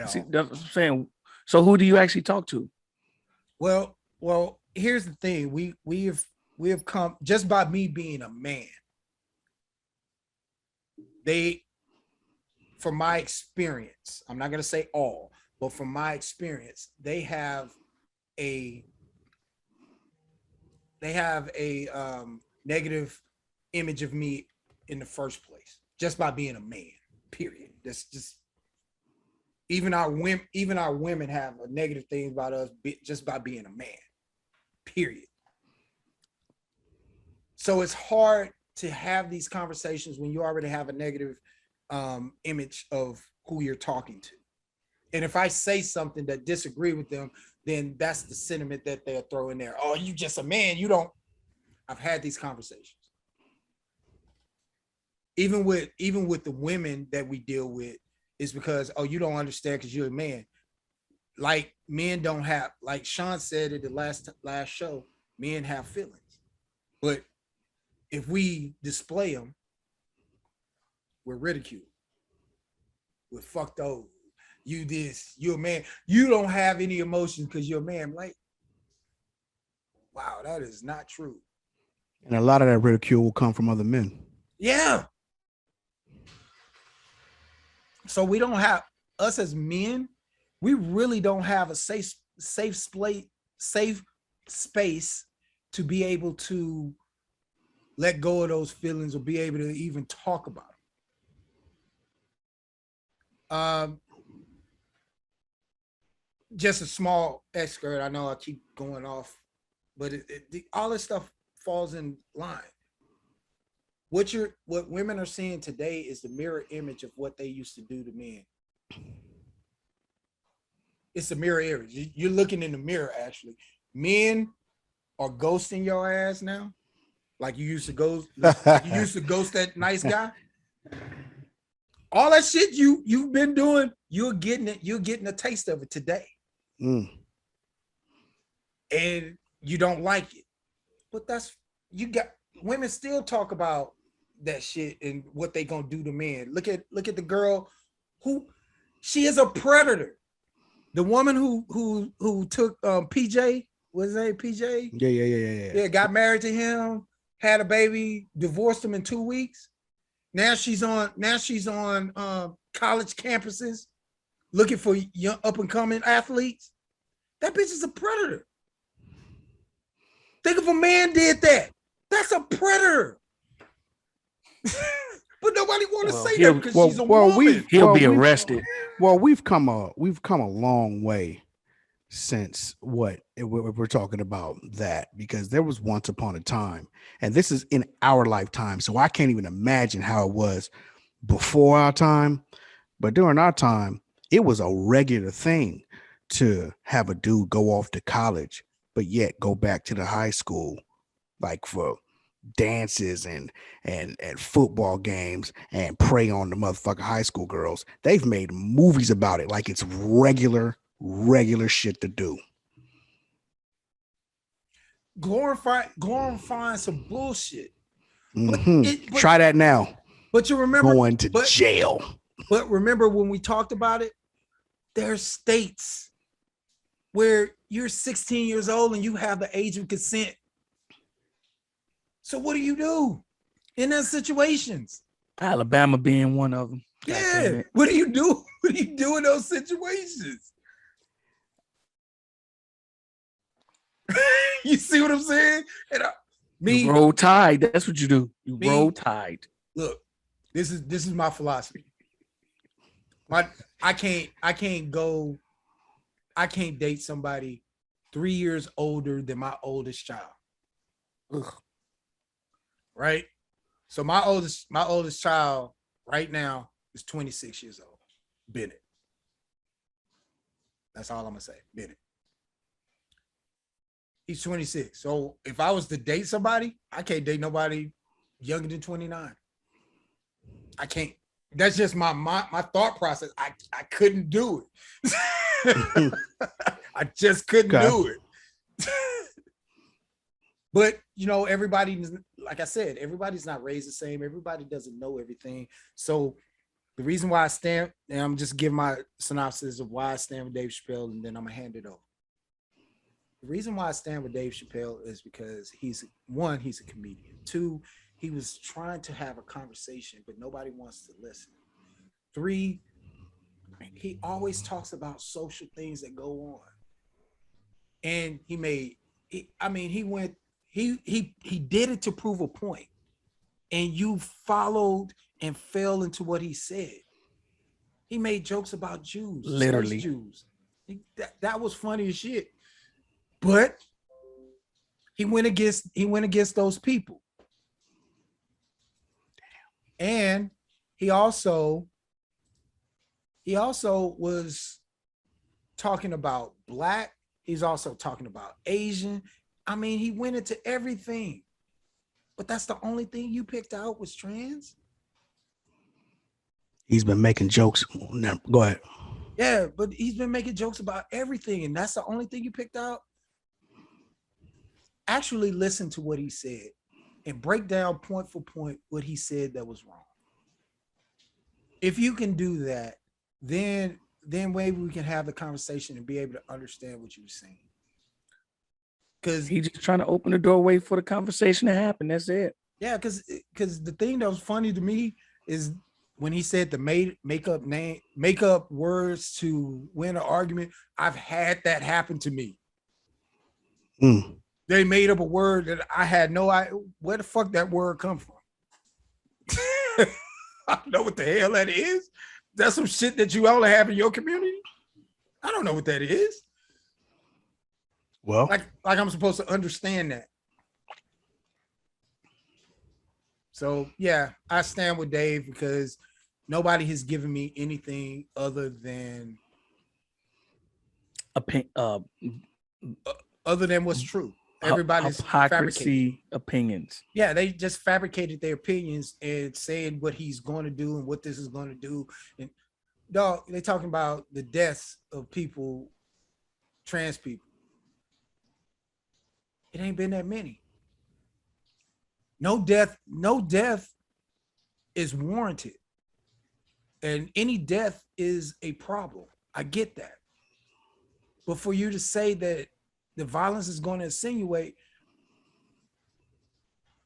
See, that's what I'm saying. So who do you actually talk to? Well, here's the thing. We have come, just by me being a man, from my experience, I'm not going to say all, but from my experience, they have a negative image of me in the first place, just by being a man, period. That's just, even our women have a negative thing about us just by being a man, period. So it's hard to have these conversations when you already have a negative image of who you're talking to. And if I say something that disagree with them, then that's the sentiment that they'll throw in there. Oh, you just a man. You don't. I've had these conversations. Even with the women that we deal with, is because, oh, you don't understand because you're a man. Like, men don't have, like Sean said at the last show, men have feelings. But if we display them, we're ridiculed. We're fucked over. You this, you're a man. You don't have any emotions because you're a man. Like, wow, that is not true. And a lot of that ridicule will come from other men. Yeah. So we don't have, us as men, we really don't have a safe space to be able to let go of those feelings or be able to even talk about them. Just a small excerpt. I know I keep going off, but all this stuff falls in line. What women are seeing today is the mirror image of what they used to do to men. It's a mirror image. You're looking in the mirror, actually. Men are ghosting your ass now, like you used to ghost. Like you used to ghost that nice guy. All that shit you've been doing, you're getting it. You're getting a taste of it today. And you don't like it, but women still talk about that shit and what they gonna do to men. Look at the girl who, she is a predator. The woman who took PJ, what's his name, PJ? Yeah, got married to him, had a baby, divorced him in 2 weeks. Now she's on college campuses looking for young up and coming athletes. That bitch is a predator. Think if a man did that. That's a predator. But nobody want to say that because she's a woman. He'll be arrested. We've come a long way since we're talking about that, because there was once upon a time, and this is in our lifetime, so I can't even imagine how it was before our time, but during our time, it was a regular thing to have a dude go off to college, but yet go back to the high school, like for dances and football games, and prey on the motherfucking high school girls. They've made movies about it like it's regular shit to do. Glorifying some bullshit. Try that now. But you remember going to jail. But remember when we talked about it, there's states where you're 16 years old and you have the age of consent. So what do you do in those situations? Alabama being one of them. Yeah. What do you do? What do you do in those situations? You see what I'm saying? And you roll tide. That's what you do. You roll tide. Look, this is my philosophy. I can't date somebody 3 years older than my oldest child. Ugh. Right? So my oldest child right now is 26 years old. Bennett. That's all I'm gonna say. Bennett. He's 26. So if I was to date somebody, I can't date nobody younger than 29. I can't. That's just my thought process. I couldn't do it. I just couldn't do it. But you know, everybody, like I said, everybody's not raised the same. Everybody doesn't know everything. So the reason why I stand, and I'm just giving my synopsis of why I stand with Dave Chappelle, and then I'm gonna hand it over. The reason why I stand with Dave Chappelle is because he's a comedian. Two, he was trying to have a conversation, but nobody wants to listen. Three, he always talks about social things that go on. And he did it to prove a point. And you followed and fell into what he said. He made jokes about Jews, Literally. Jews. That was funny as shit. But he went against those people. And he also was talking about Black. He's also talking about Asian. I mean, he went into everything. But that's the only thing you picked out was trans? He's been making jokes. Go ahead. Yeah, but he's been making jokes about everything, and that's the only thing you picked out? Actually listen to what he said and break down point for point what he said that was wrong. If you can do that, then maybe we can have the conversation and be able to understand what you were saying. Because He's just trying to open the doorway for the conversation to happen. That's it. yeah, because the thing that was funny to me is when he said the make up words to win an argument. I've had that happen to me. They made up a word that I had no idea where the fuck that word come from. I don't know what the hell that is. That's some shit that you only have in your community. I don't know what that is. Well, like I'm supposed to understand that. So yeah, I stand with Dave because nobody has given me anything other than what's true. Everybody's hypocrisy opinions. Yeah, they just fabricated their opinions and saying what he's going to do and what this is going to do. And dog, they talking about the deaths of people, trans people. It ain't been that many. No death is warranted. And any death is a problem. I get that. But for you to say that the violence is going to insinuate,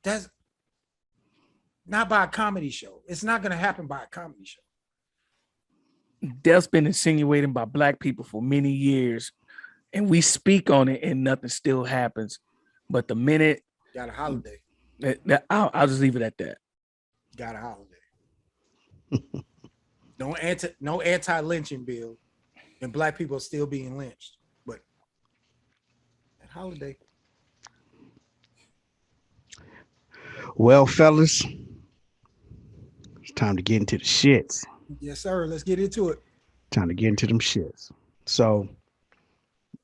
that's not by a comedy show. It's not going to happen by a comedy show. Death's been insinuated by Black people for many years, and we speak on it and nothing still happens. But the minute got a holiday, I'll just leave it at that. Got a holiday. No anti-lynching bill, and Black people are still being lynched. But that holiday. Well, fellas, it's time to get into the shits. Yes, sir. Let's get into it. Time to get into them shits. So,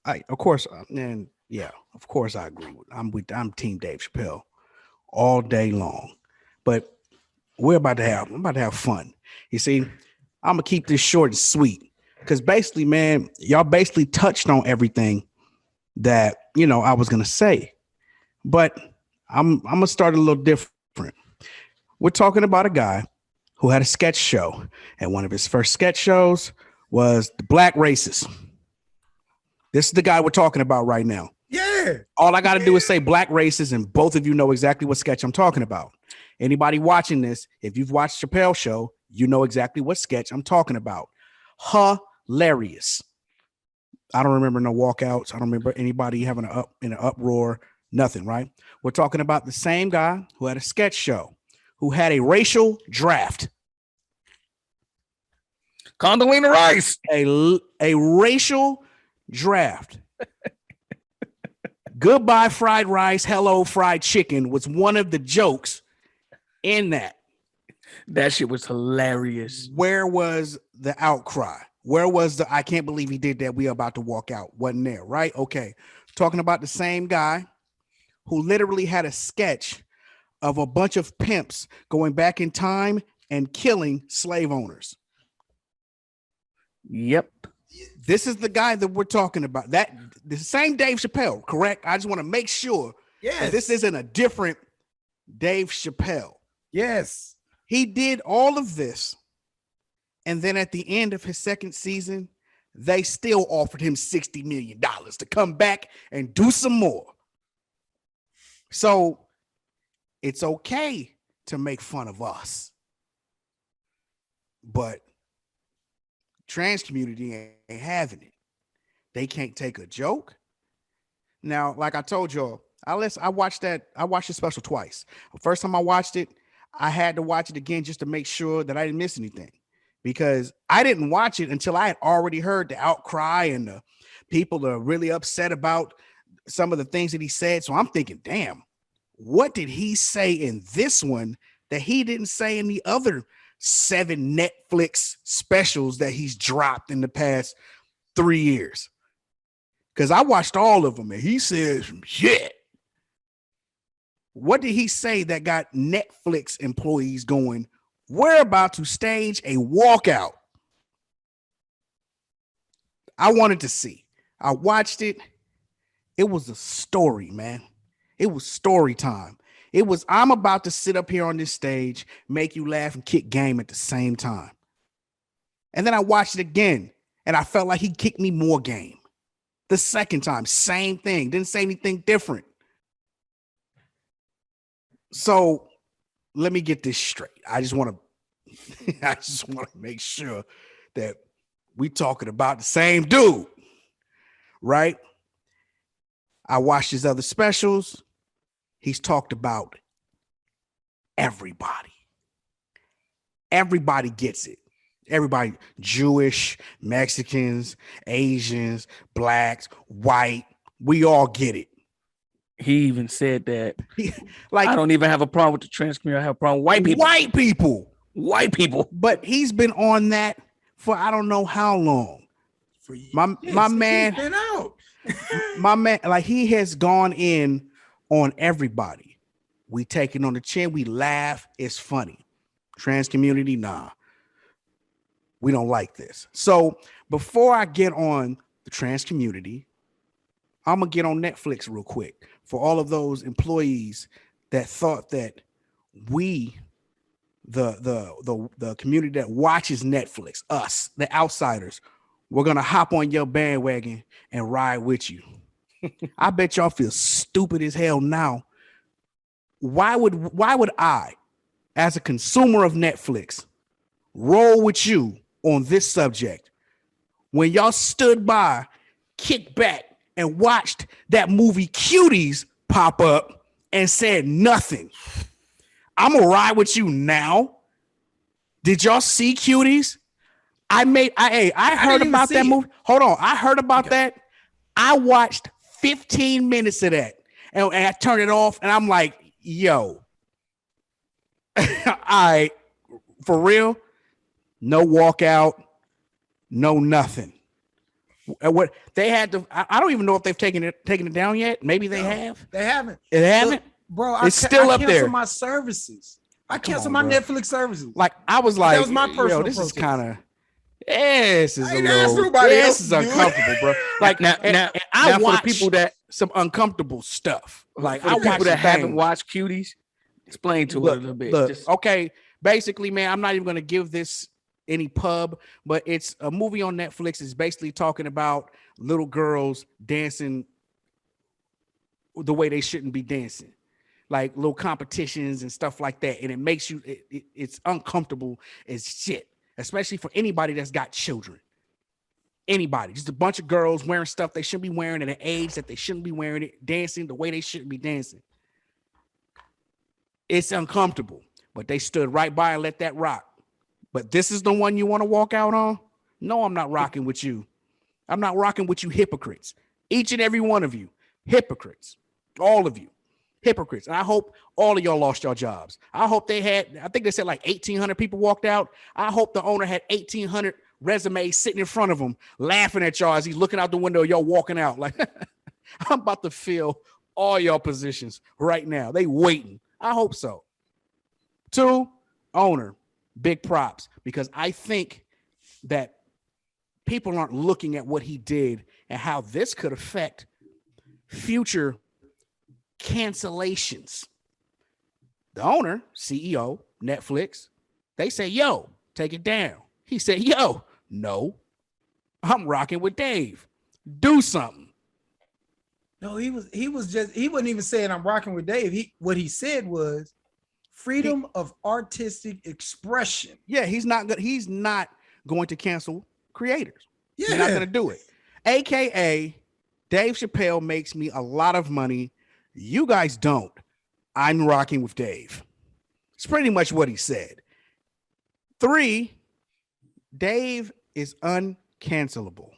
of course, I agree. I'm Team Dave Chappelle all day long. But I'm about to have fun. You see, I'm gonna keep this short and sweet because basically, man, y'all basically touched on everything that I was gonna say. But I'm gonna start a little different. We're talking about a guy who had a sketch show, and one of his first sketch shows was the Black Racist. This is the guy we're talking about right now. Yeah. All I got to do is say Black Racist, and both of you know exactly what sketch I'm talking about. Anybody watching this, if you've watched Chappelle show, you know exactly what sketch I'm talking about. Hilarious. I don't remember no walkouts. I don't remember anybody having an uproar. Nothing, right? We're talking about the same guy who had a sketch show, who had a racial draft. Condoleezza Rice. A racial draft. Goodbye fried rice, hello fried chicken was one of the jokes in that. That shit was hilarious. Where was the outcry? Where was the I can't believe he did that, we are about to walk out? Wasn't there, right? Okay. Talking about the same guy who literally had a sketch of a bunch of pimps going back in time and killing slave owners. Yep. This is the guy that we're talking about. That the same Dave Chappelle, correct? I just want to make sure that this isn't a different Dave Chappelle. Yes. He did all of this, and then at the end of his second season, they still offered him $60 million to come back and do some more. So it's okay to make fun of us, but trans community ain't having it. They can't take a joke. Now, like I told y'all, I watched the special twice. The first time I watched it, I had to watch it again just to make sure that I didn't miss anything, because I didn't watch it until I had already heard the outcry and the people are really upset about some of the things that he said. So I'm thinking, damn, what did he say in this one that he didn't say in the other 7 Netflix specials that he's dropped in the past 3 years? Because I watched all of them and he said some shit. What did he say that got Netflix employees going, we're about to stage a walkout? I wanted to see. I watched it. It was a story, man. It was story time. It was, I'm about to sit up here on this stage, make you laugh and kick game at the same time. And then I watched it again and I felt like he kicked me more game. The second time, same thing. Didn't say anything different. So let me get this straight. I just want to make sure that we talking about the same dude, right? I watched his other specials. He's talked about everybody. Everybody gets it. Everybody, Jewish, Mexicans, Asians, blacks, white, we all get it. He even said that, like, I don't even have a problem with the trans community. I have a problem with white people. White people. White people. But he's been on that for I don't know how long. My man, been out. my man, like he has gone in on everybody. We take it on the chin. We laugh. It's funny. Trans community, nah. We don't like this. So before I get on the trans community, I'm gonna get on Netflix real quick for all of those employees that thought that we, the community that watches Netflix, us, the outsiders, we're gonna hop on your bandwagon and ride with you. I bet y'all feel stupid as hell now. Why would I, as a consumer of Netflix, roll with you on this subject when y'all stood by, kicked back, and watched that movie Cuties pop up and said nothing? I'm gonna ride with you now. Did y'all see Cuties? I heard about that movie. Hold on, I heard about that. I watched 15 minutes of that, and I turned it off, and I'm like, yo, all right, for real. No walkout, no nothing. What they had to, I don't even know if they've taken it down yet. Maybe they have. They haven't. It haven't, bro. It's still up there. My services. I canceled on, my bro. Netflix services. Like I was like, that was my personal. This is process. kind of. This is I a ain't asked little. nobody This else is to do it. uncomfortable, bro. Like now I for the watch people that some uncomfortable stuff. Like for I the people watch that haven't things. watched Cuties, explain to it a little bit. Look, Just- okay, basically, man, I'm not even gonna give this any pub, but it's a movie on Netflix. It's basically talking about little girls dancing the way they shouldn't be dancing, like little competitions and stuff like that. And it makes you, it's uncomfortable as shit, especially for anybody that's got children. Anybody, just a bunch of girls wearing stuff they shouldn't be wearing at an age that they shouldn't be wearing it, dancing the way they shouldn't be dancing. It's uncomfortable, but they stood right by and let that rock. But this is the one you want to walk out on? No, I'm not rocking with you. I'm not rocking with you hypocrites. Each and every one of you, hypocrites. All of you, hypocrites. And I hope all of y'all lost your jobs. I hope they had, I think they said like 1,800 people walked out. I hope the owner had 1,800 resumes sitting in front of him, laughing at y'all as he's looking out the window, y'all walking out. Like, I'm about to fill all y'all positions right now. They waiting. I hope so. 2, owner. Big props, because I think that people aren't looking at what he did and how this could affect future cancellations. The owner, CEO, Netflix, they say, yo, take it down. He said, yo, no, I'm rocking with Dave. Do something. No, he wasn't even saying I'm rocking with Dave. What he said was freedom of artistic expression. Yeah, he's not going to cancel creators. Yeah. He's not going to do it. AKA Dave Chappelle makes me a lot of money. You guys don't. I'm rocking with Dave. It's pretty much what he said. 3, Dave is uncancelable.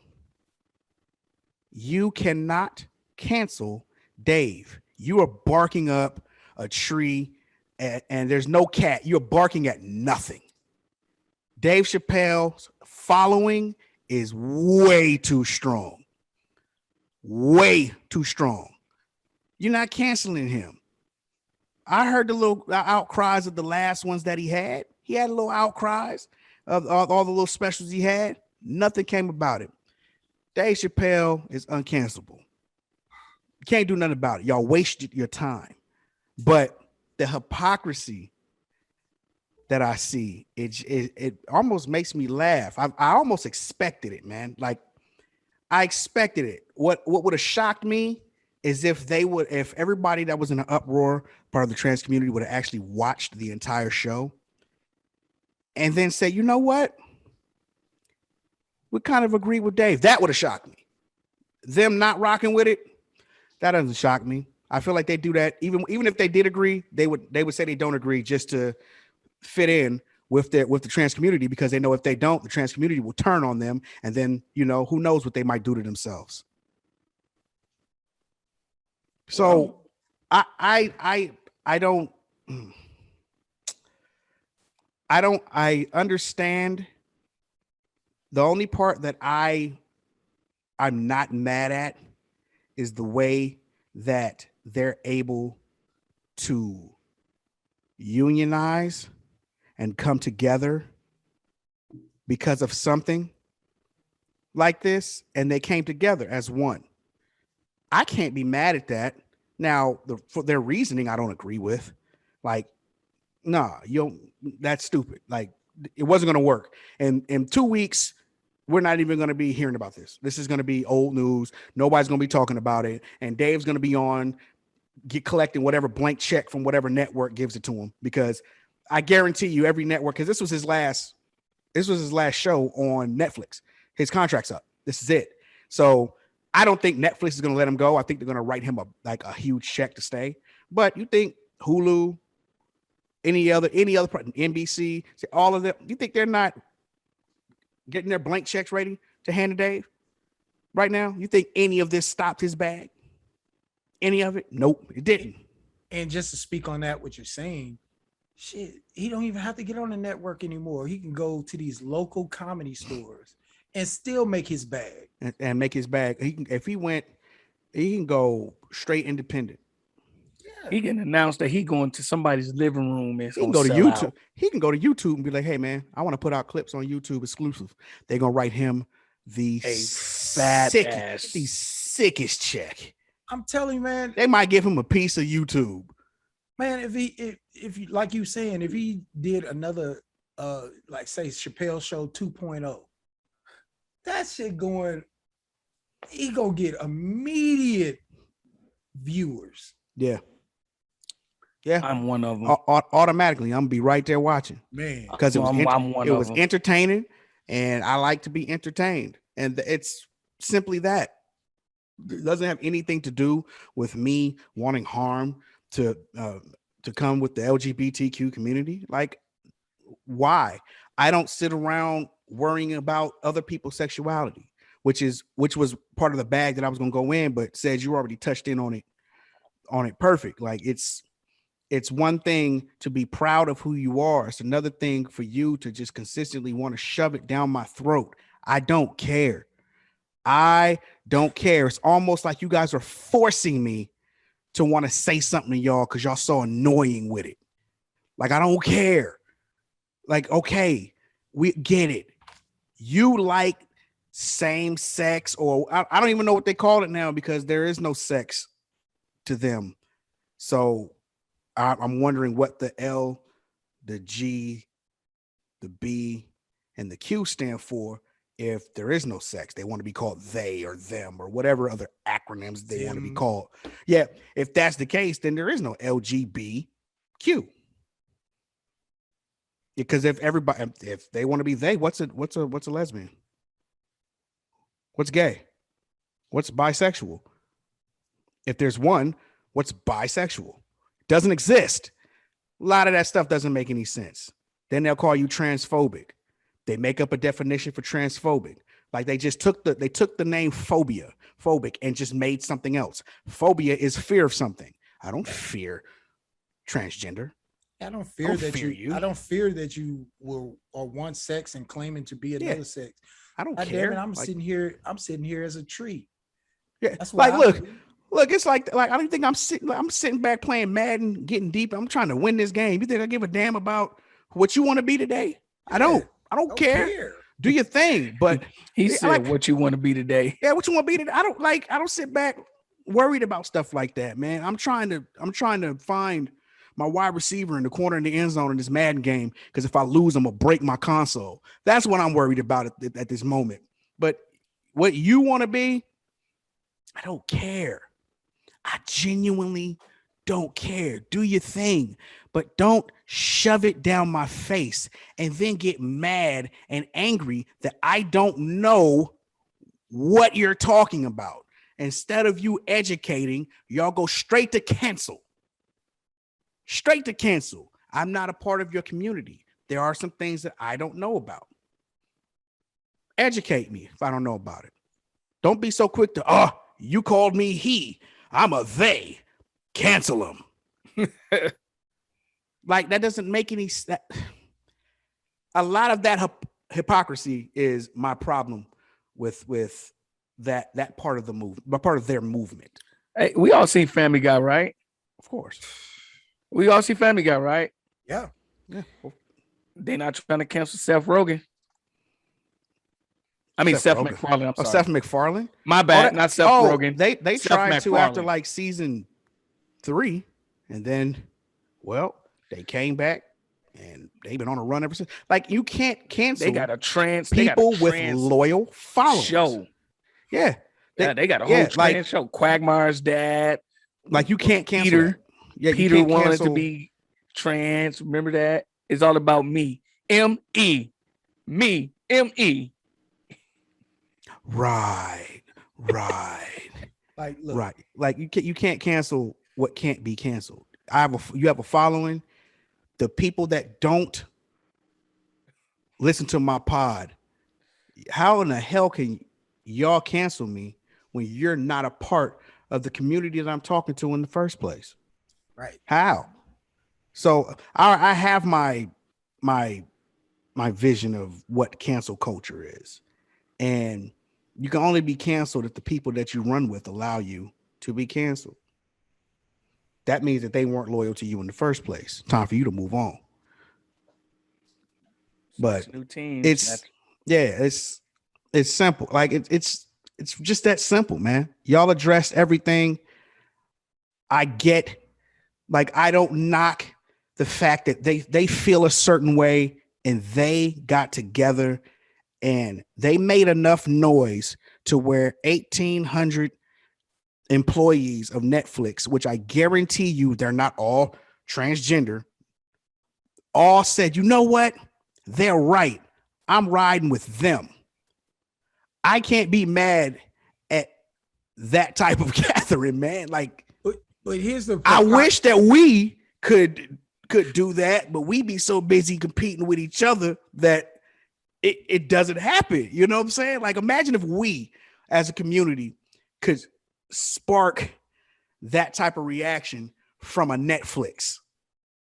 You cannot cancel Dave. You are barking up a tree and there's no cat. You're barking at nothing. Dave Chappelle's following is way too strong. Way too strong. You're not canceling him. I heard the little outcries of the last ones that he had. He had little outcries of all the little specials he had. Nothing came about it. Dave Chappelle is uncancelable. You can't do nothing about it. Y'all wasted your time. But the hypocrisy that I see, it almost makes me laugh. I almost expected it, man. Like, I expected it. What would have shocked me is if everybody that was in an uproar, part of the trans community, would have actually watched the entire show and then say, you know what? We kind of agree with Dave. That would have shocked me. Them not rocking with it, that doesn't shock me. I feel like they do that. Even if they did agree, they would say they don't agree just to fit in with the trans community, because they know if they don't, the trans community will turn on them, and then, you know, who knows what they might do to themselves. So I understand. The only part that I'm not mad at is the way that they're able to unionize and come together because of something like this, and they came together as one. I can't be mad at that. Now, for their reasoning, I don't agree with. Like, nah, that's stupid. Like, it wasn't going to work. And in 2 weeks, we're not even going to be hearing about this. This is going to be old news. Nobody's going to be talking about it. And Dave's going to be on collecting whatever blank check from whatever network gives it to him, because I guarantee you every network, because this was his last show on Netflix. His contract's up. This is it. So I don't think Netflix is going to let him go. I think they're going to write him a huge check to stay. But you think Hulu, any other NBC, all of them, you think they're not getting their blank checks ready to hand to Dave right now? You think any of this stopped his bag? Any of it? Nope, it didn't. And just to speak on that, what you're saying, shit, he don't even have to get on the network anymore. He can go to these local comedy stores and still make his bag. And make his bag. If he went, he can go straight independent. Yeah. He can announce that he going to somebody's living room and he can go to YouTube. Out. He can go to YouTube and be like, hey man, I want to put out clips on YouTube exclusive. They're gonna write him the sickest check. I'm telling you, man. They might give him a piece of YouTube. Man, if you, like you saying, if he did another like say Chappelle Show 2.0, that shit he gonna get immediate viewers. Yeah. I'm one of them. Automatically, I'm gonna be right there watching, man, because it was entertaining, and I like to be entertained, and it's simply that. It doesn't have anything to do with me wanting harm to come with the LGBTQ community. Like, why? I don't sit around worrying about other people's sexuality, which was part of the bag that I was gonna go in, but says you already touched in on it perfect. Like, it's one thing to be proud of who you are. It's another thing for you to just consistently want to shove it down my throat. I don't care. It's almost like you guys are forcing me to want to say something to y'all because y'all so annoying with it. Like, I don't care. Like, okay, we get it. You like same sex, or I don't even know what they call it now because there is no sex to them. So I'm wondering what the L, the G, the B, and the Q stand for. If there is no sex, they want to be called they or them or whatever other acronyms they want to be Them. called. Yeah, if that's the case, then there is no LGBTQ. Because if they want to be they, what's a lesbian? What's gay? What's bisexual? If there's one, what's bisexual? Doesn't exist. A lot of that stuff doesn't make any sense. Then they'll call you transphobic. They make up a definition for transphobic. Like they took the name phobic, and just made something else. Phobia is fear of something. I don't fear transgender. I don't fear you. I don't fear that you are one sex and claiming to be another sex. I don't God care. damn it, I'm sitting here as a tree. Yeah, That's like why look, it's like I don't think I'm sitting back playing Madden, getting deep. I'm trying to win this game. You think I give a damn about what you want to be today? I don't care. Do your thing. But He said, "What you want to be today?" Yeah, what you want to be today? I don't sit back worried about stuff like that, man. I'm trying to find my wide receiver in the corner in the end zone in this Madden game, because if I lose, I'm gonna break my console. That's what I'm worried about at this moment. But what you want to be, I don't care. I genuinely don't care. Do your thing, but don't shove it down my face and then get mad and angry that I don't know what you're talking about. Instead of you educating, y'all go straight to cancel. Straight to cancel. I'm not a part of your community. There are some things that I don't know about. Educate me if I don't know about it. Don't be so quick to, you called me he. I'm a they. Cancel them. Like, that doesn't make any sense. A lot of that hypocrisy is my problem with that part of the movement, part of their movement. Hey, we all seen Family Guy, right? Of course. We all see Family Guy, right? Yeah. They're not trying to cancel Seth Rogen. I mean, Seth MacFarlane. I'm sorry. Seth MacFarlane? My bad, not Seth Rogen. They Seth tried to MacFarlane. after like season 3, and then, well, they came back and they've been on a run ever since. Like, you can't cancel. They got a trans people with loyal followers. Show. Yeah. They got a whole trans show. Quagmire's dad. Like, you can't cancel Peter. that. Yeah, Peter wanted to be trans. Remember that? It's all about me. M-E. Me. M-E. Right. Like, look. Right. Like, you can't cancel what can't be canceled. You have a following. The people that don't listen to my pod, how in the hell can y'all cancel me when you're not a part of the community that I'm talking to in the first place? Right. How? So I have my vision of what cancel culture is. And you can only be canceled if the people that you run with allow you to be canceled. That means that they weren't loyal to you in the first place. Time for you to move on. But new team. It's simple. Like it's just that simple, man. Y'all addressed everything. I get, like, I don't knock the fact that they feel a certain way and they got together and they made enough noise to where 1,800 employees of Netflix, which I guarantee you they're not all transgender, all said, you know what? They're right. I'm riding with them. I can't be mad at that type of gathering, man. Like, but here's the I wish that we could do that, but we be so busy competing with each other that it doesn't happen. You know what I'm saying? Like, imagine if we as a community could spark that type of reaction from a Netflix.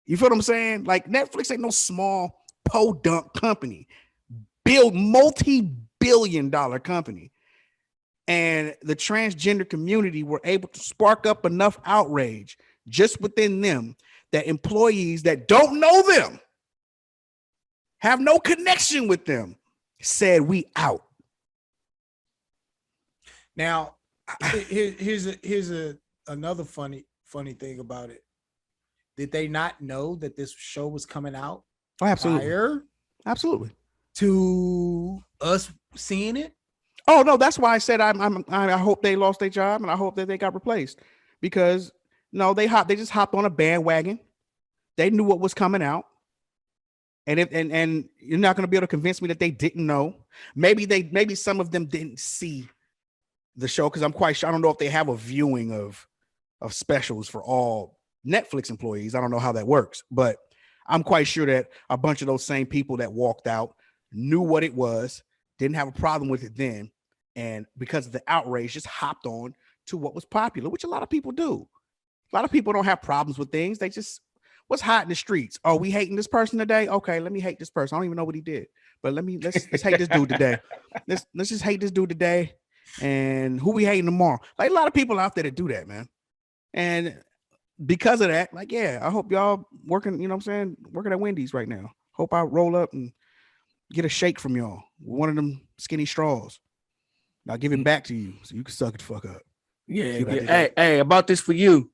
You feel what I'm saying? Like, Netflix ain't no small podunk company, multi-billion-dollar company. And the transgender community were able to spark up enough outrage just within them that employees that don't know them have no connection with them, said we out. Now, here's another funny thing about it. Did they not know that this show was coming out Oh, absolutely. prior Absolutely. to us seeing it? Oh no, that's why I said I hope they lost their job and I hope that they got replaced, because no, they just hopped on a bandwagon. They knew what was coming out, and and you're not going to be able to convince me that they didn't know. Maybe some of them didn't see the show, because I'm quite sure, I don't know if they have a viewing of specials for all Netflix employees. I don't know how that works, but I'm quite sure that a bunch of those same people that walked out knew what it was, didn't have a problem with it then, and because of the outrage, just hopped on to what was popular, which a lot of people do. A lot of people don't have problems with things. They just, what's hot in the streets? Oh, we hating this person today? Okay, let me hate this person. I don't even know what he did, but let's hate this dude today. Let's just hate this dude today. And who we hating tomorrow? Like, a lot of people out there that do that, man. And because of that, like, yeah, I hope y'all working, you know what I'm saying, working at Wendy's right now. Hope I roll up and get a shake from y'all, one of them skinny straws. I'll give it back to you so you can suck it the fuck up. Yeah. Hey, I bought this for you.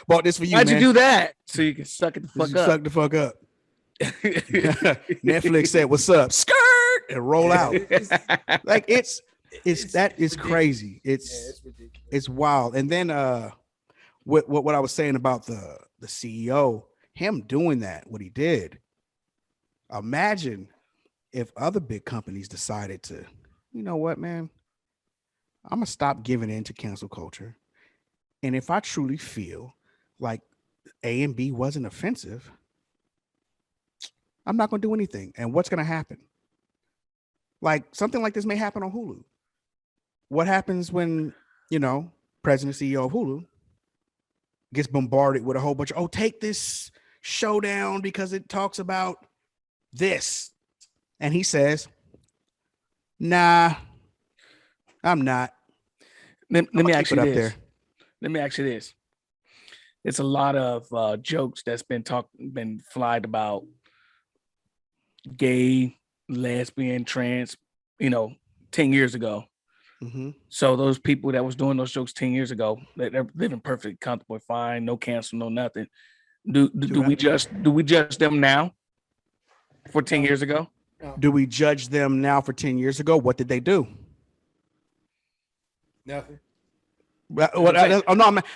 Bought this for you. Why'd man. you do that? So you can suck it the fuck up. Suck the fuck up. Netflix said, "What's up?" Skirt and roll out. Like it's crazy. It's wild. And then what I was saying about the CEO, him doing that, what he did. Imagine if other big companies decided to, you know what, man, I'm gonna stop giving in to cancel culture. And if I truly feel like A and B wasn't offensive, I'm not gonna do anything. And what's gonna happen? Like, something like this may happen on Hulu. What happens when, president CEO of Hulu gets bombarded with a whole bunch of, take this show down because it talks about this. And he says, nah, I'm not. Let me ask you this. Let me ask you this. It's a lot of jokes that's been flied about gay, lesbian, trans, 10 years ago. Mm-hmm. So those people that was doing those jokes 10 years ago, they're living perfectly comfortable, fine, no cancel, no nothing. Do we judge them now for 10 years ago? Do we judge them now for 10 years ago? What did they do? Nothing.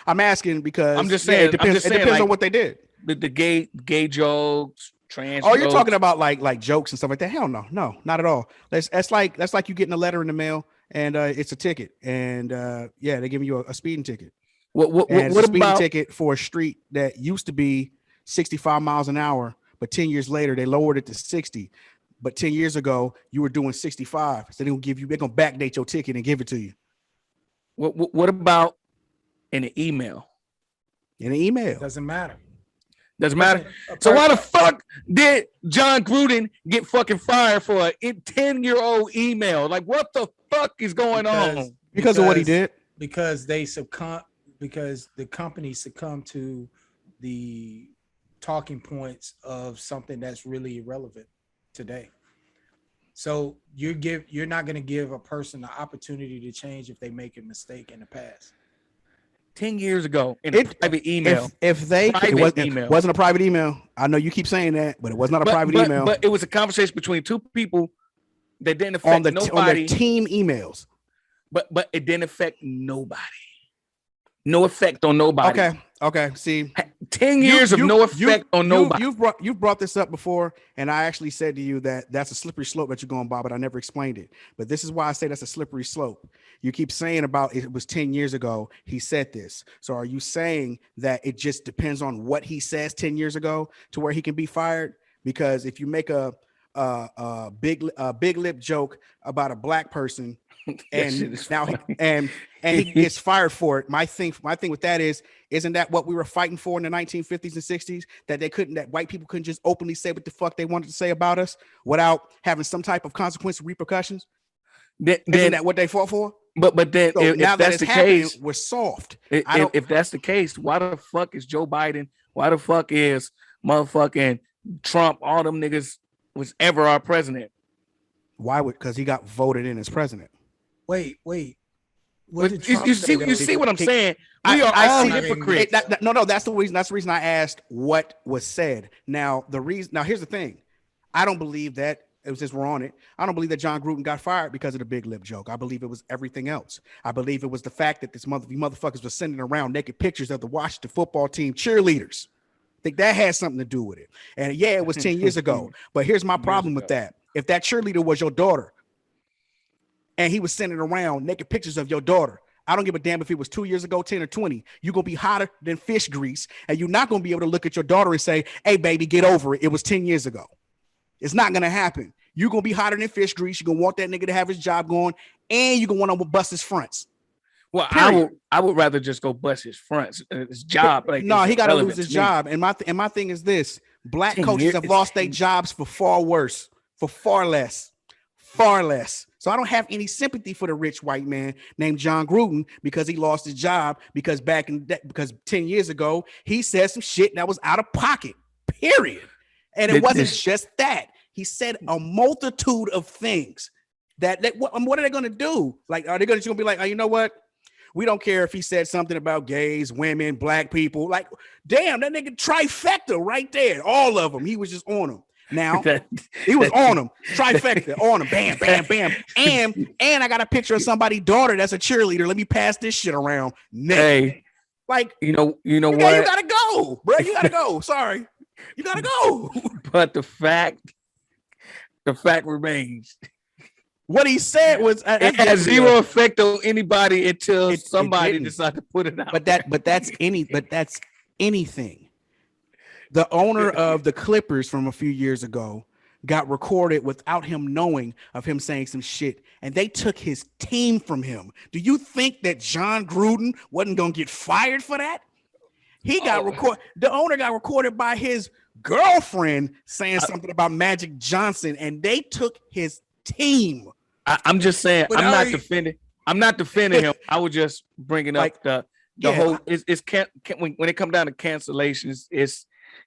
I'm asking because I'm just saying. It depends like, on what they did. The gay jokes, trans. Oh, you're talking about like jokes and stuff like that? Hell no, not at all. That's like you getting a letter in the mail and it's a ticket, and they're giving you a speeding ticket. What speeding about ticket for a street that used to be 65 miles an hour, but 10 years later they lowered it to 60. But 10 years ago you were doing 65, so they're gonna backdate your ticket and give it to you. What about in an email? In an email, doesn't matter. Doesn't matter. So why the fuck did John Gruden get fucking fired for a 10-year-old email? Like, what the fuck is going on? Because of what he did. Because because the company succumbed to the talking points of something that's really irrelevant today. So you're not going to give a person the opportunity to change if they make a mistake in the past. 10 years ago in a private email. It wasn't a private email. I know you keep saying that, but it was not a private email. But it was a conversation between two people that didn't affect nobody. On their team emails. But it didn't affect nobody. No effect on nobody. Okay. See, 10 years of no effect on nobody. You've brought this up before, and I actually said to you that that's a slippery slope that you're going by, but I never explained it. But this is why I say that's a slippery slope. You keep saying about it was 10 years ago he said this. So are you saying that it just depends on what he says 10 years ago to where he can be fired? Because if you make a big lip joke about a black person, and now he gets fired for it. My thing with that isn't that what we were fighting for in the 1950s and 60s, that white people couldn't just openly say what the fuck they wanted to say about us without having some type of consequence or repercussions? Isn't that what they fought for? But then so if now that's that the case, we're soft. If that's the case, why the fuck is Joe Biden? Why the fuck is motherfucking Trump? All them niggas was ever our president. Why would? Because he got voted in as president. Wait. But you see what I'm saying? We are I all see hypocrites. No, that's the reason. That's the reason I asked what was said. Now here's the thing. I don't believe that. Since we're on it, I don't believe that John Gruden got fired because of the big lip joke. I believe it was everything else. I believe it was the fact that you motherfuckers were sending around naked pictures of the Washington football team cheerleaders. I think that had something to do with it. And yeah, it was 10 years ago. But here's my problem with that. If that cheerleader was your daughter and he was sending around naked pictures of your daughter, I don't give a damn if it was 2 years ago, 10 or 20. You're going to be hotter than fish grease. And you're not going to be able to look at your daughter and say, hey, baby, get over it. It was 10 years ago. It's not going to happen. You're going to be hotter than fish grease. You're going to want that nigga to have his job going, and you're going to want to bust his fronts. Well, I would rather just go bust his fronts. His job. Like, no, he got to lose his job. And my thing is this. Black coaches have lost their jobs for far worse, for far less. So I don't have any sympathy for the rich white man named John Gruden because he lost his job because because 10 years ago, he said some shit that was out of pocket, period. And it wasn't just that. He said a multitude of things what are they going to do? Like, are they going to be like, oh, you know what? We don't care if he said something about gays, women, black people. Like, damn, that nigga trifecta right there. All of them. He was just on them. Now, he was on them. Trifecta, on them. Bam, bam, bam. And I got a picture of somebody's daughter that's a cheerleader. Let me pass this shit around. Hey, like, you know what? You gotta go, bro. You gotta go. Sorry. You gotta go. But the fact remains. What he said was it has zero effect on anybody until somebody decides to put it out. But that's anything. The owner of the Clippers from a few years ago got recorded without him knowing of him saying some shit, and they took his team from him. Do you think that John Gruden wasn't gonna get fired for that? He got recorded. The owner got recorded by his girlfriend saying something about Magic Johnson, and they took his team. I'm just saying. I'm not defending him. I was just bringing up the whole. When it comes down to cancellations,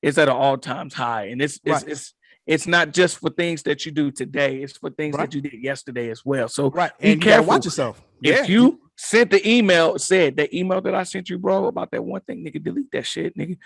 it's at an all times high, and it's not just for things that you do today. It's for things that you did yesterday as well. So be careful. Watch yourself. If you sent the email, said that email that I sent you, bro, about that one thing, nigga, delete that shit, nigga.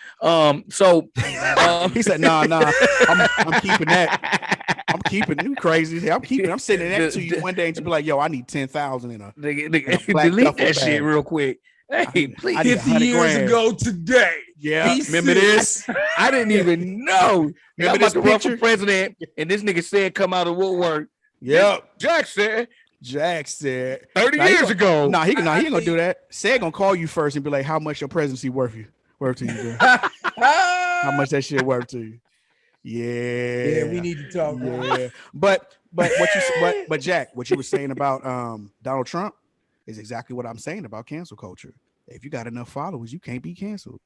He said, nah, I'm keeping that. I'm keeping you crazy. I'm sending that to you one day and you be like, yo, I need 10,000 in a delete that shit real quick. Hey, please. 50 years ago today. Yeah, remember this? I didn't even know. Remember this the picture? President, and this nigga said come out of woodwork. Yep. Jack said 30 years ago. No, he ain't gonna do that. Said gonna call you first and be like, how much your presidency worth to you, bro? How much that shit worth to you? Yeah, we need to talk. Yeah, but Jack, what you were saying about Donald Trump is exactly what I'm saying about cancel culture. If you got enough followers, you can't be canceled.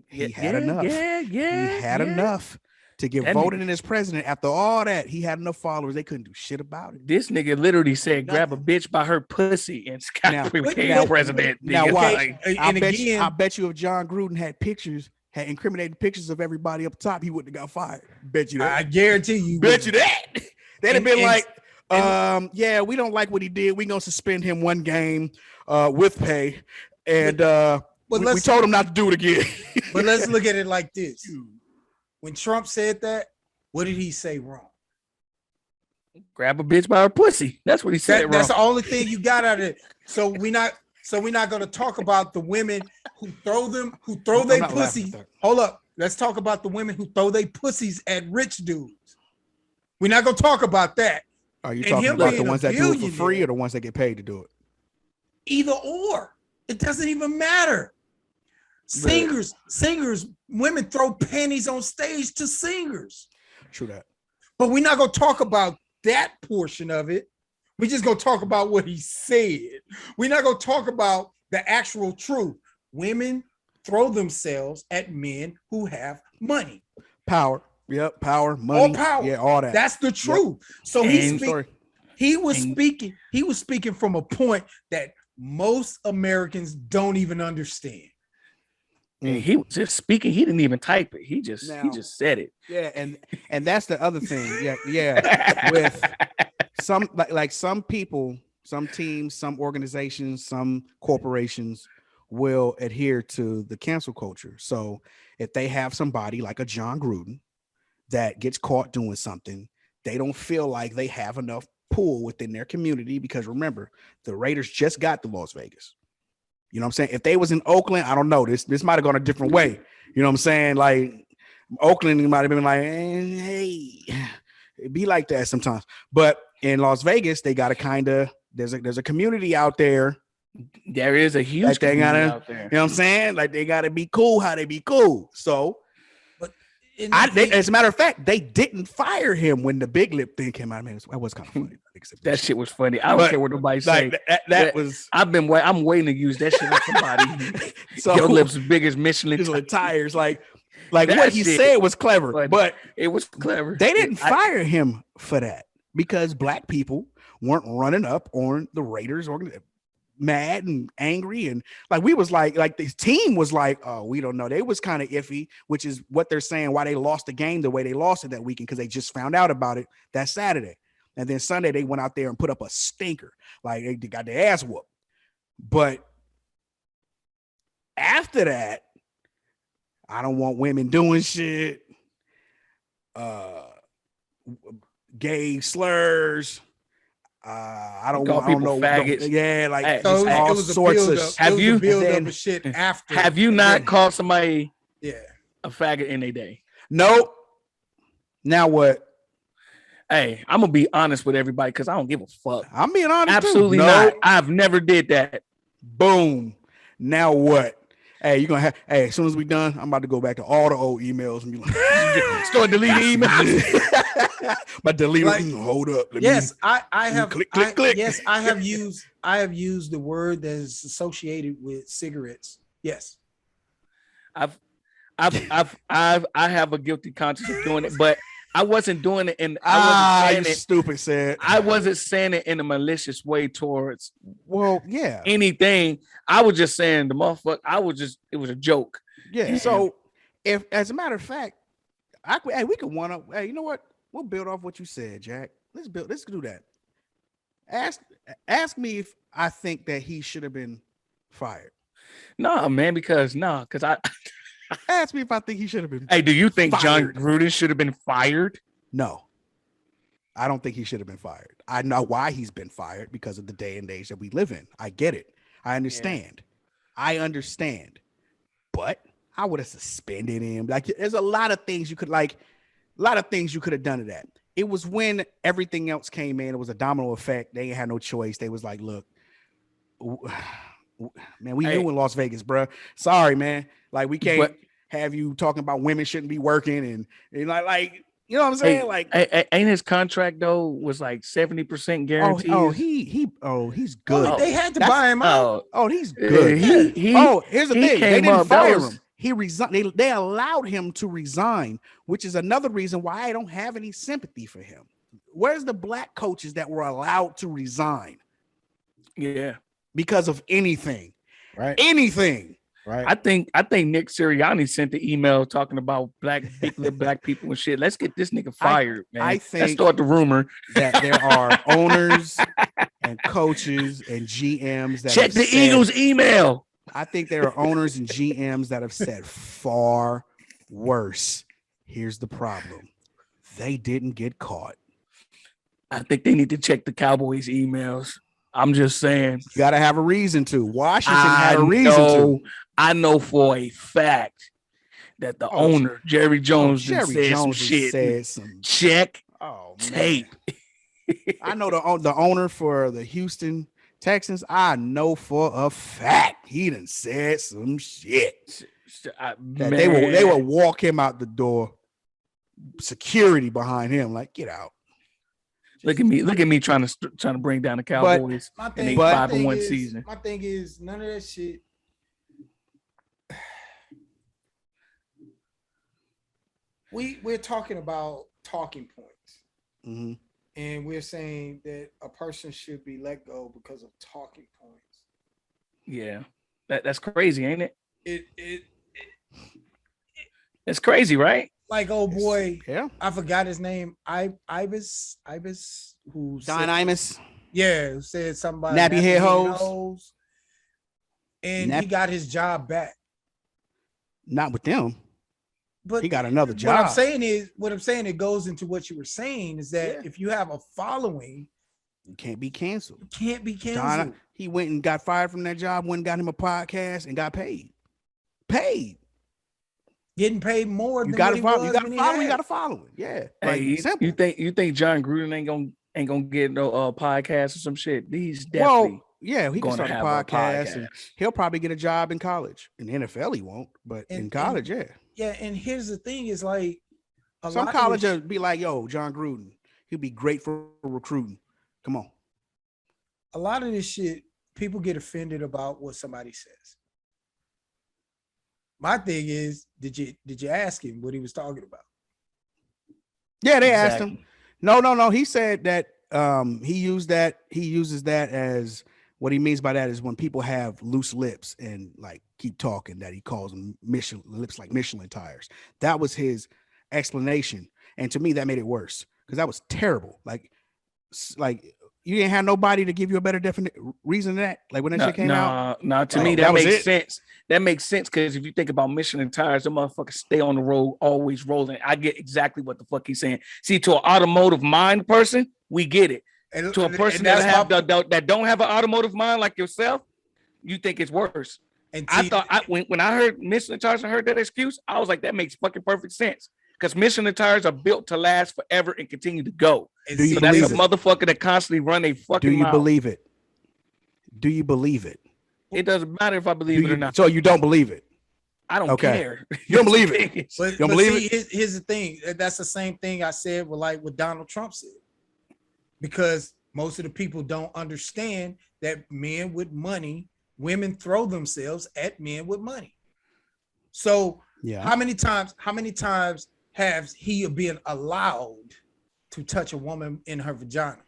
He had enough. He had enough to get voted in as president. After all that, he had enough followers. They couldn't do shit about it. This nigga literally said, "Grab a bitch by her pussy," and Scott became president. Now, why? I bet you if John Gruden had incriminated pictures of everybody up top, he wouldn't have got fired. Bet you that. I guarantee you. Bet you that. They'd have been like, yeah, we don't like what he did. We're gonna suspend him one game with pay, and we told him not to do it again. But let's look at it like this: when Trump said that, what did he say wrong? Grab a bitch by her pussy. That's what he said. That's the only thing you got out of it. So we're not going to talk about the women who throw their pussies. Hold up. Let's talk about the women who throw their pussies at rich dudes. We're not going to talk about that. Are you talking about the ones that do it for free or the ones that get paid to do it? Either or. It doesn't even matter. Singers, women throw panties on stage to singers. True that. But we're not going to talk about that portion of it. We're just going to talk about what he said. We're not going to talk about the actual truth. Women throw themselves at men who have money. Power. Yep. Power, money. All power. Yeah, all that. That's the truth. Yep. So he was speaking from a point that most Americans don't even understand. And he was just speaking. He didn't even type it. He just said it. Yeah, and that's the other thing. Yeah. With some like some people, some teams, some organizations, some corporations will adhere to the cancel culture. So if they have somebody like a John Gruden that gets caught doing something, they don't feel like they have enough pull within their community, because remember, the Raiders just got to Las Vegas. You know what I'm saying? If they was in Oakland, I don't know. This might have gone a different way. You know what I'm saying? Like Oakland might have been like, hey, it be like that sometimes. But in Las Vegas, they got to kind of, there's a community out there. There is a huge community out there. You know what I'm saying? Like they got to be cool how they be cool. So, but as a matter of fact, they didn't fire him when the big lip thing came out. Man, that was kind of funny. That shit was funny. I don't care what nobody say. That was. I'm waiting to use that shit on somebody. So your lips big as Michelin tires. Like what he said was clever, but it was clever. They didn't fire him for that because black people weren't running up on the Raiders or mad and angry, and like we was like this team was like, oh, we don't know. They was kind of iffy, which is what they're saying why they lost the game the way they lost it that weekend, because they just found out about it that Saturday, and then Sunday they went out there and put up a stinker, like they got their ass whooped. But after that, I don't want women doing shit, gay slurs. I don't know faggots. Yeah, like hey, so all it was sorts of. Have you build up of shit after? Have you not called somebody a faggot in their day? Nope. Now what? Hey, I'm gonna be honest with everybody because I don't give a fuck. I'm being honest. Absolutely not. I've never did that. Boom. Now what? Hey, you're gonna have. Hey, as soon as we done, I'm about to go back to all the old emails and be like, start deleting emails. But delete. Hold up. I have. Click. Yes, I have used the word that is associated with cigarettes. Yes, I have a guilty conscience of doing it, but I wasn't doing it in. Stupid said. I wasn't saying it in a malicious way towards. Well, yeah. Anything. I was just saying the motherfucker. It was a joke. Yeah. So, if as a matter of fact, we could one up. Hey, you know what? We'll build off what you said, Jack. Let's do that. Ask me if I think that he should have been fired. No, man, because I. Ask me if I think he should have been. Hey, do you think fired. John Gruden should have been fired? No, I don't think he should have been fired. I know why he's been fired, because of the day and age that we live in. I get it. I understand. Yeah. I understand. But I would have suspended him. Like, there's a lot of things you could have done to that. It was when everything else came in. It was a domino effect. They ain't had no choice. They was like, look, man, we knew in Las Vegas, bro. Sorry, man. Like, we can't have you talking about women shouldn't be working and like, you know what I'm saying? Ain't his contract though was like 70% guaranteed? He's good. They had to buy him out. He's good. Here's the thing. They didn't fire him. He resigned. They allowed him to resign, which is another reason why I don't have any sympathy for him. Where's the black coaches that were allowed to resign? Yeah. Because of anything. Right. Anything. Right. I think Nick Sirianni sent the email talking about black people and shit. Let's get this nigga fired, man. I think let's start the rumor that there are owners and coaches and GMs that check the Eagles email. I think there are owners and GMs that have said far worse. Here's the problem. They didn't get caught. I think they need to check the Cowboys emails. I'm just saying. You got to have a reason to. Washington had a reason to. I know for a fact that the owner, Jerry Jones, said some shit. Check tape. I know the owner for the Houston Texans. I know for a fact he done said some shit. They will walk him out the door. Security behind him, like, get out. Look at me trying to bring down the Cowboys in a 5-1 season. My thing is none of that shit. We're talking about talking points, and we're saying that a person should be let go because of talking points. Yeah, that's crazy, ain't it? It's crazy, right? Like old boy, Yeah. I forgot his name. Ibis, who Don said, Imus. yeah, who said something about Nappy head hoes. hoes. And he got his job back. Not with them. But he got another job. What I'm saying, it goes into what you were saying is that if you have a following, you can't be canceled. You can't be canceled. He went and got fired from that job, went and got him a podcast and got paid. Getting paid more than you got what he was. You got to follow. You got to follow it. Yeah. Hey, simple. You think John Gruden ain't gonna get no podcast or some shit? He's definitely he can start a podcast, and he'll probably get a job in college. In the NFL, he won't, but in college, Yeah, and here's the thing: is like some college will be like, "Yo, John Gruden, he'll be great for recruiting." Come on. A lot of this shit, people get offended about what somebody says. My thing is, did you ask him what he was talking about? Yeah, they asked him. No. He said that he uses that as what he means by that is when people have loose lips and like keep talking, that he calls them lips like Michelin tires. That was his explanation. And to me, that made it worse because that was terrible. Like you didn't have nobody to give you a better reason than that. Like when that shit came out. To me, that makes sense. That makes sense because if you think about Michelin tires, the motherfuckers stay on the road, always rolling. I get exactly what the fuck he's saying. See, to an automotive mind person, we get it. And to a person that don't have an automotive mind like yourself, you think it's worse. And I thought when I heard Michelin tires and heard that excuse, I was like, that makes fucking perfect sense. Because Michelin tires are built to last forever and continue to go. Do you that's believe a motherfucker that constantly run a fucking Do you mouth. believe it? Do you believe it? It doesn't matter if I believe it or not. So you don't believe it? I don't care. You don't believe it. You don't believe it? Here's the thing. That's the same thing I said with like what Donald Trump said. Because most of the people don't understand that men with money, women throw themselves at men with money. So how many times has he been allowed to touch a woman in her vagina?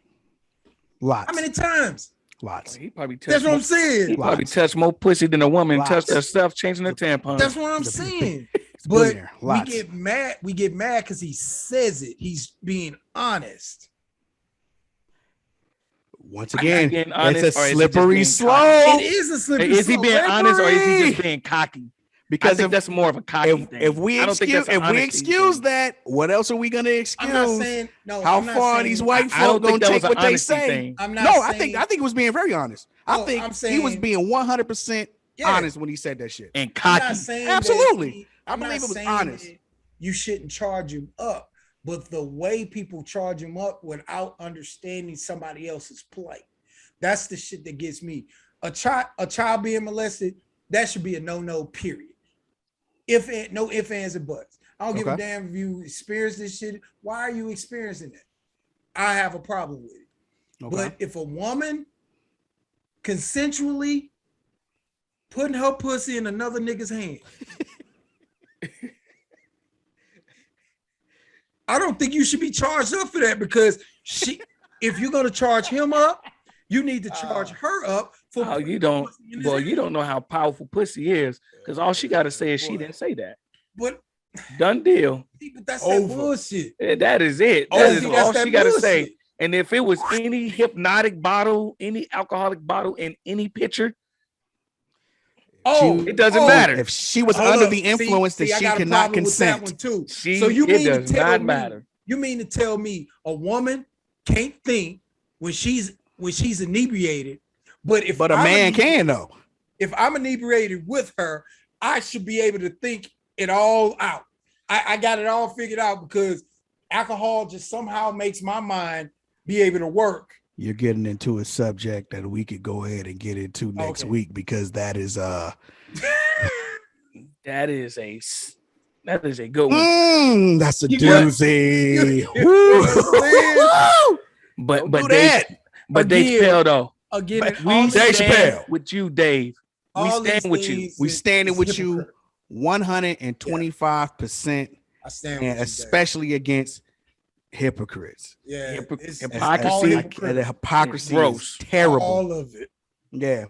Lots. How many times? Lots. He probably touched. That's what I'm saying. He probably touched more pussy than a woman touched herself changing her tampon. That's what I'm saying. But we get mad. We get mad because he says it. He's being honest. Once again, it's a slippery slope. It is a slippery slope. Is he being honest or is he just being cocky? Because I think that's more of a cocky thing. If we excuse that, what else are we going to excuse? I'm not saying, how far these white folk going to take what they say? I think it was being very honest. I think he was being 100% honest when he said that shit. And cocky. Absolutely. I believe it was honest. You shouldn't charge him up, but the way people charge him up without understanding somebody else's plight, that's the shit that gets me. A child being molested, that should be a no, period. No ifs, ands, and buts. I don't give a damn if you experience this shit. Why are you experiencing it? I have a problem with it. But if a woman consensually putting her pussy in another nigga's hand, I don't think you should be charged up for that because if you're gonna charge him up, you need to charge her up for. Oh, you don't. Well, you don't know how powerful pussy is because all she got to say is she didn't say that. But done deal. But that's that bullshit. That is it. That is all she got to say. And if it was any hypnotic bottle, any alcoholic bottle in any picture, it doesn't matter. If she was under the influence that she cannot consent. Too. So you mean to tell me? You mean to tell me a woman can't think when she's inebriated, but a man can though. If I'm inebriated with her, I should be able to think it all out. I got it all figured out because alcohol just somehow makes my mind be able to work. You're getting into a subject that we could go ahead and get into next week because that is that is a good one. That's a doozy. But Dave Chappelle though. Again, we stand with you, Dave. We stand with you. We standing with you 125%. I stand with you, especially against hypocrites. Yeah, hypocrisy. The hypocrisy is terrible. All of it. Yeah,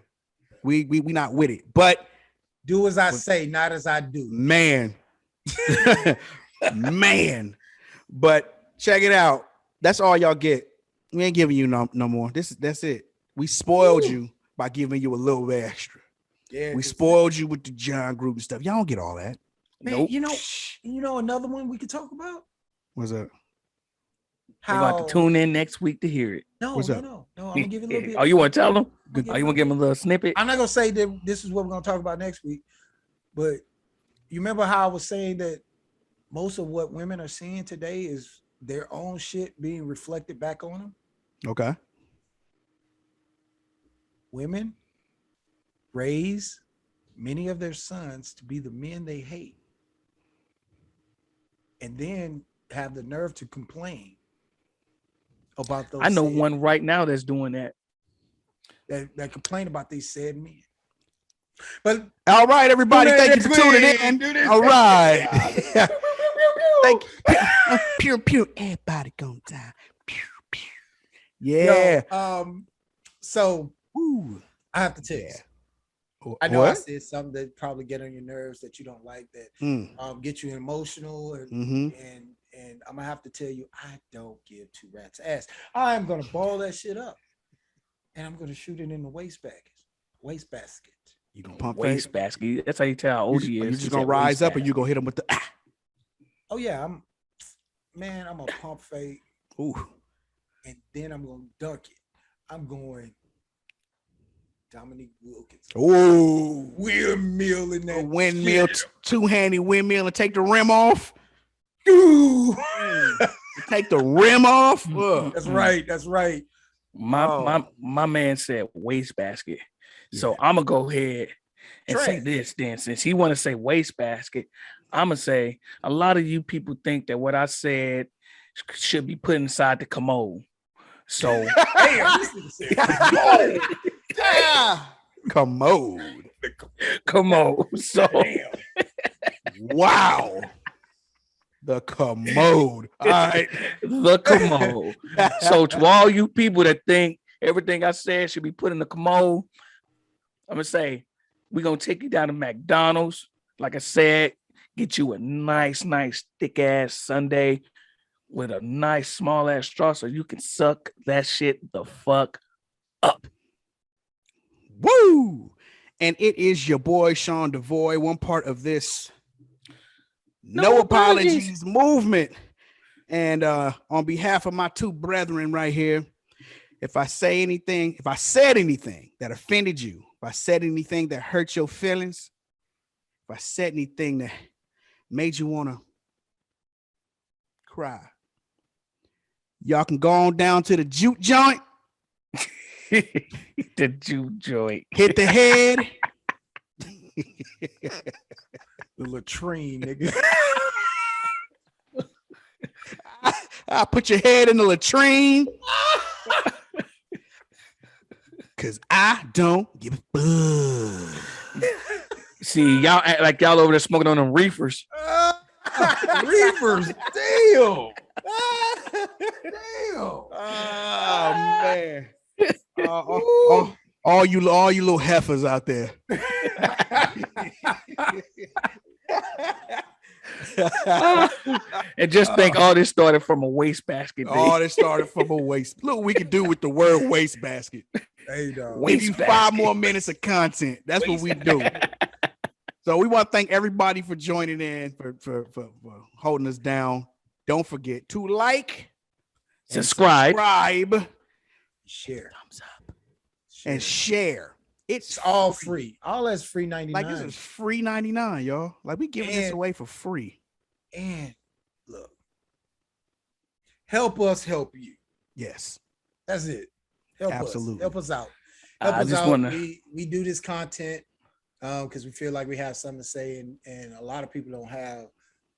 we not with it. But Do as I say, not as I do. Man. Man. But check it out. That's all y'all get. We ain't giving you no more. That's it. We spoiled you by giving you a little bit extra. Yeah, We spoiled you with the John Group and stuff. Y'all don't get all that. man, Nope. you know another one we could talk about? What's up? They're going to have to tune in next week to hear it. No, What's no, up? no. I'm gonna give you a little bit. Oh, you want to tell them? I'm gonna Oh, you want to give them a little snippet? I'm not gonna say that this is what we're gonna talk about next week, but you remember how I was saying that most of what women are seeing today is their own shit being reflected back on them? Okay. Women raise many of their sons to be the men they hate, and then have the nerve to complain about those. I know one right now that's doing that. that complain about these said men. But All right, everybody. Thank you for tuning in. All right. Thank you. Pew, pew. Everybody gonna die. Pew, pew. Yeah. Yo, so Ooh. I have to tell you. What? I know I said something that probably get on your nerves that you don't like, that get you emotional, and I'm gonna have to tell you, I don't give two rats ass. I'm gonna ball that shit up, and I'm gonna shoot it in the wastebasket. You gonna pump Waste basket. That's how you tell how old he You is. just gonna rise up, or you gonna hit him with the Oh yeah, I'm a pump fake, Ooh. and then I'm gonna dunk it. I'm going Dominique Wilkins. Ooh. Windmill in that A windmill, shit. two-handed windmill, and take the rim off. Ooh. Take the rim off. That's right. That's right. My man said wastebasket. So I'm gonna go ahead and say this then. Since he want to say wastebasket, I'm gonna say a lot of you people think that what I said should be put inside the commode. So Commode. commode. So Wow. The commode. All right. the commode. So to all you people that think everything I said should be put in the commode, I'm gonna say we're gonna take you down to McDonald's. Like I said, get you a nice thick ass sundae with a nice small ass straw so you can suck that shit the fuck up. Woo! And it is your boy Sean Devoy, one part of this No Apologies movement. And on behalf of my two brethren right here, if I said anything that offended you, if I said anything that hurt your feelings, if I said anything that made you want to cry, y'all can go on down to the juke joint. The juke joint. Hit the head. The latrine, nigga. I put your head in the latrine. Cause I don't give a fuck. See, y'all act like y'all over there smoking on them reefers. Reefers. Damn. Oh man. All you little heifers out there. And just think all this started from a wastebasket. All this started from a waste. Look what we can do with the word wastebasket. Hey, dog. Give you 5 more minutes of content. That's what we do. So we want to thank everybody for joining in, for holding us down. Don't forget to like, subscribe, share, thumbs up, and share. It's all free. All that's free 99. Like this is free 99, y'all. Like we giving this away for free. And look, help us help you. Yes, that's it. Help Absolutely. us. Help us out. We do this content because we feel like we have something to say, and a lot of people don't have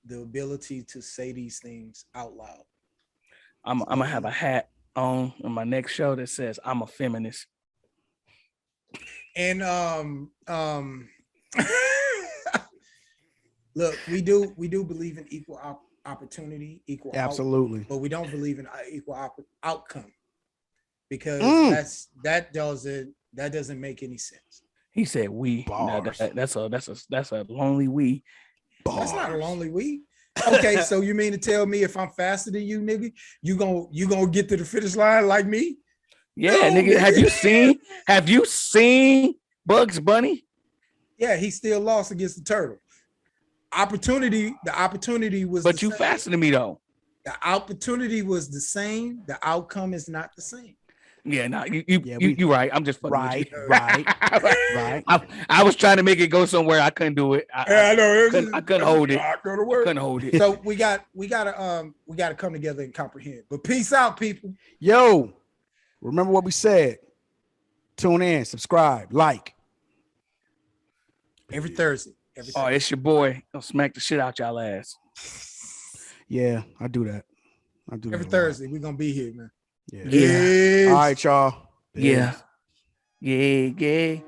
the ability to say these things out loud. I'm gonna have a hat on my next show that says I'm a feminist. And look, we do believe in equal opportunity, equal absolutely, but we don't believe in equal outcome, because that doesn't make any sense. He said we. Now, Bars. that's a lonely we. That's not a Bars. lonely week. Okay, so you mean to tell me if I'm faster than you, nigga, you gonna get to the finish line like me? Yeah, No, nigga. nigga. Have you seen Bugs Bunny? Yeah, he still lost against the turtle. The opportunity was But the you same. faster than me though. The opportunity was the same. The outcome is not the same. Yeah, no, Yeah, we- you right. I'm just fucking Right, with you. right. I was trying to make it go somewhere. I couldn't do it. Yeah, I know. I couldn't hold it. Go to work. Couldn't hold it. So we gotta come together and comprehend. But peace out, people. Yo, remember what we said. Tune in, subscribe, like. Every Thursday. Oh, it's your boy. I'll smack the shit out y'all ass. Yeah, I do that. Every a lot. Thursday. We're gonna be here, man. Yeah. Yeah. Peace. All right, y'all. Yeah. Yeah.